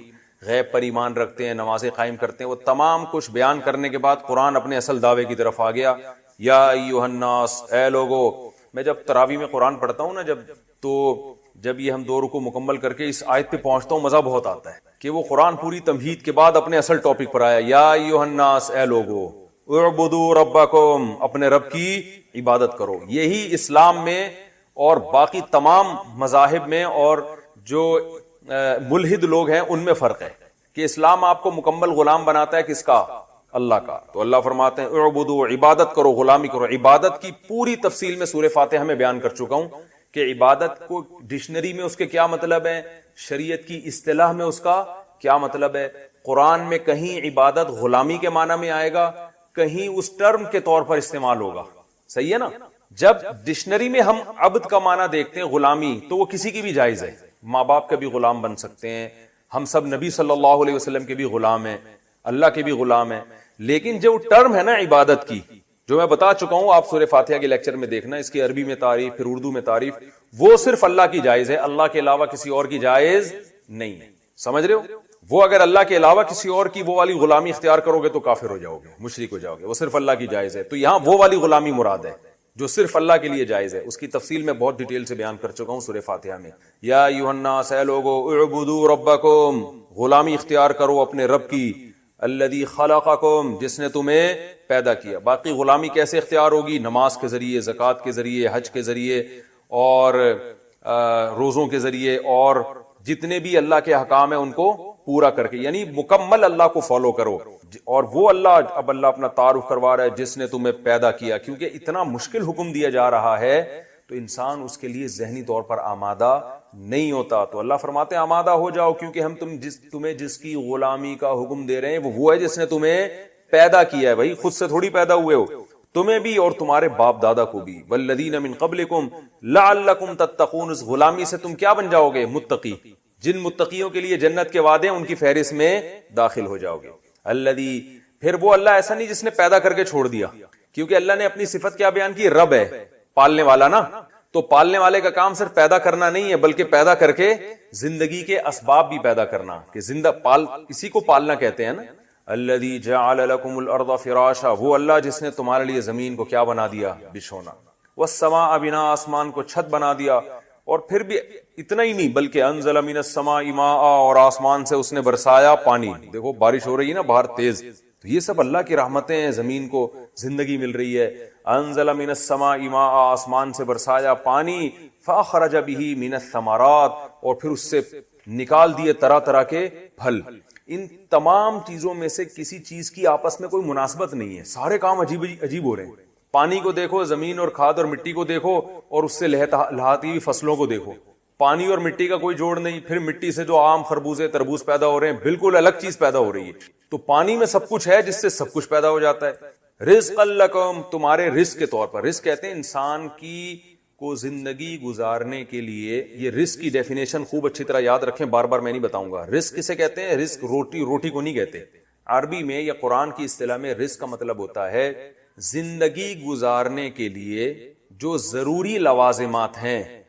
S1: غیب پر ایمان رکھتے ہیں، نمازیں قائم کرتے ہیں، وہ تمام کچھ بیان کرنے کے بعد قرآن اپنے اصل دعوے کی طرف آ گیا۔ یا ایھا الناس، اے لوگو۔ میں جب تراویح میں قرآن پڑھتا ہوں نا جب یہ ہم 2 رکوع مکمل کر کے اس آیت پہ پہنچتا ہوں، مزہ بہت آتا ہے کہ وہ قرآن پوری تمہید کے بعد اپنے اصل ٹاپک پر آیا، یا ایھا الناس، اے لوگو، اعبدوا ربکم، اپنے رب کی عبادت کرو۔ یہی اسلام میں اور باقی تمام مذاہب میں اور جو ملحد لوگ ہیں ان میں فرق ہے کہ اسلام آپ کو مکمل غلام بناتا ہے کس کا؟ اللہ کا۔ تو اللہ فرماتے ہیں اعبدوا، عبادت کرو، غلامی کرو۔ عبادت کی پوری تفصیل میں سورہ فاتحہ میں بیان کر چکا ہوں کہ عبادت کو ڈکشنری میں اس کے کیا مطلب ہے، شریعت کی اصطلاح میں اس کا کیا مطلب ہے۔ قرآن میں کہیں عبادت غلامی کے معنی میں آئے گا، کہیں اس ٹرم کے طور پر استعمال ہوگا، صحیح ہے نا۔ جب ڈکشنری میں ہم عبد کا معنی دیکھتے ہیں غلامی، تو وہ کسی کی بھی جائز ہے، ماں باپ کے بھی غلام بن سکتے ہیں، ہم سب نبی صلی اللہ علیہ وسلم کے بھی غلام ہیں، اللہ کے بھی غلام ہیں۔ لیکن جو ٹرم ہے نا عبادت کی، جو میں بتا چکا ہوں، آپ سورہ فاتحہ کے لیکچر میں دیکھنا، اس کی عربی میں تعریف، پھر اردو میں تعریف، وہ صرف اللہ کی جائز ہے، اللہ کے علاوہ کسی اور کی جائز نہیں ہے، سمجھ رہے ہو۔ وہ اگر اللہ کے علاوہ کسی اور کی وہ والی غلامی اختیار کرو گے تو کافر ہو جاؤ گے، مشرک ہو جاؤ گے۔ وہ صرف اللہ کی جائز ہے، تو یہاں وہ والی غلامی مراد ہے جو صرف اللہ کے لیے جائز ہے۔ اس کی تفصیل میں بہت ڈیٹیل سے بیان کر چکا ہوں سورہ فاتحہ میں۔ یا ایھا الناس، اے لوگو، اعبدوا ربکم، غلامی اختیار کرو اپنے رب کی، الذی خلقکم، جس نے تمہیں پیدا کیا۔ باقی غلامی کیسے اختیار ہوگی؟ نماز کے ذریعے، زکوٰۃ کے ذریعے، حج کے ذریعے اور روزوں کے ذریعے، اور جتنے بھی اللہ کے احکام ہیں ان کو پورا کر کے، یعنی مکمل اللہ کو فالو کرو۔ اور وہ اللہ، اب اللہ اپنا تعارف کروا رہا ہے، جس نے تمہیں پیدا کیا، کیونکہ اتنا مشکل حکم دیا جا رہا ہے تو انسان اس کے لیے ذہنی طور پر آمادہ نہیں ہوتا۔ تو اللہ فرماتے ہیں آمادہ ہو جاؤ، کیونکہ ہم تمہیں جس کی غلامی کا حکم دے رہے ہیں وہ ہے جس نے تمہیں پیدا کیا ہے۔ بھائی خود سے تھوڑی پیدا ہوئے ہو، تمہیں بھی اور تمہارے باپ دادا کو بھی۔ والذین من قبلکم لعلکم تتقون، اس غلامی سے تم کیا بن جاؤ گے؟ متقی۔ جن متقیوں کے لیے جنت کے وعدے ہیں ان کی فہرست میں داخل ہو جاؤ گے۔ الذی، پھر وہ اللہ ایسا نہیں جس نے پیدا کر کے چھوڑ دیا، کیونکہ اللہ نے اپنی صفت کیا بیان کی؟ رب ہے، پالنے والا نا۔ تو پالنے والے کا کام صرف پیدا کرنا نہیں ہے، بلکہ پیدا کر کے زندگی کے اسباب بھی پیدا کرنا، کہ اسی کو پالنا کہتے ہیں نا۔ الذی جعل لکم الارض فراشا، وہ اللہ جس نے تمہارے لیے زمین کو کیا بنا دیا؟ بچھونا۔ والسماء بناء، آسمان کو چھت بنا دیا۔ اور پھر بھی اتنا ہی نہیں، بلکہ انزل من السماء ماء، اور آسمان سے اس نے برسایا پانی۔ دیکھو بارش ہو رہی ہے نا باہر تیز، تو یہ سب اللہ کی رحمتیں ہیں، زمین کو زندگی مل رہی ہے۔ انزل من السماء ماء، آسمان سے برسایا پانی، فاخرج به من الثمرات، اور پھر اس سے نکال دیے طرح طرح کے پھل۔ ان تمام چیزوں میں سے کسی چیز کی آپس میں کوئی مناسبت نہیں ہے، سارے کام عجیب عجیب ہو رہے ہیں۔ پانی کو دیکھو، زمین اور کھاد اور مٹی کو دیکھو، اور اس سے لہاتی ہوئی فصلوں کو دیکھو، پانی اور مٹی کا کوئی جوڑ نہیں۔ پھر مٹی سے جو آم، خربوزے، تربوز پیدا ہو رہے ہیں، بالکل الگ چیز پیدا ہو رہی ہے۔ تو پانی میں سب کچھ ہے جس سے سب کچھ پیدا ہو جاتا ہے۔ رزقا لکم، تمہارے رزق کے طور پر۔ رزق کہتے ہیں انسان کو زندگی گزارنے کے لیے، یہ رزق کی ڈیفینیشن خوب اچھی طرح یاد رکھیں، بار بار میں نہیں بتاؤں گا۔ رزق کسے کہتے ہیں؟ رزق روٹی کو نہیں کہتے عربی میں یا قرآن کی اصطلاح میں۔ رزق کا مطلب ہوتا ہے زندگی گزارنے کے لیے جو ضروری لوازمات ہیں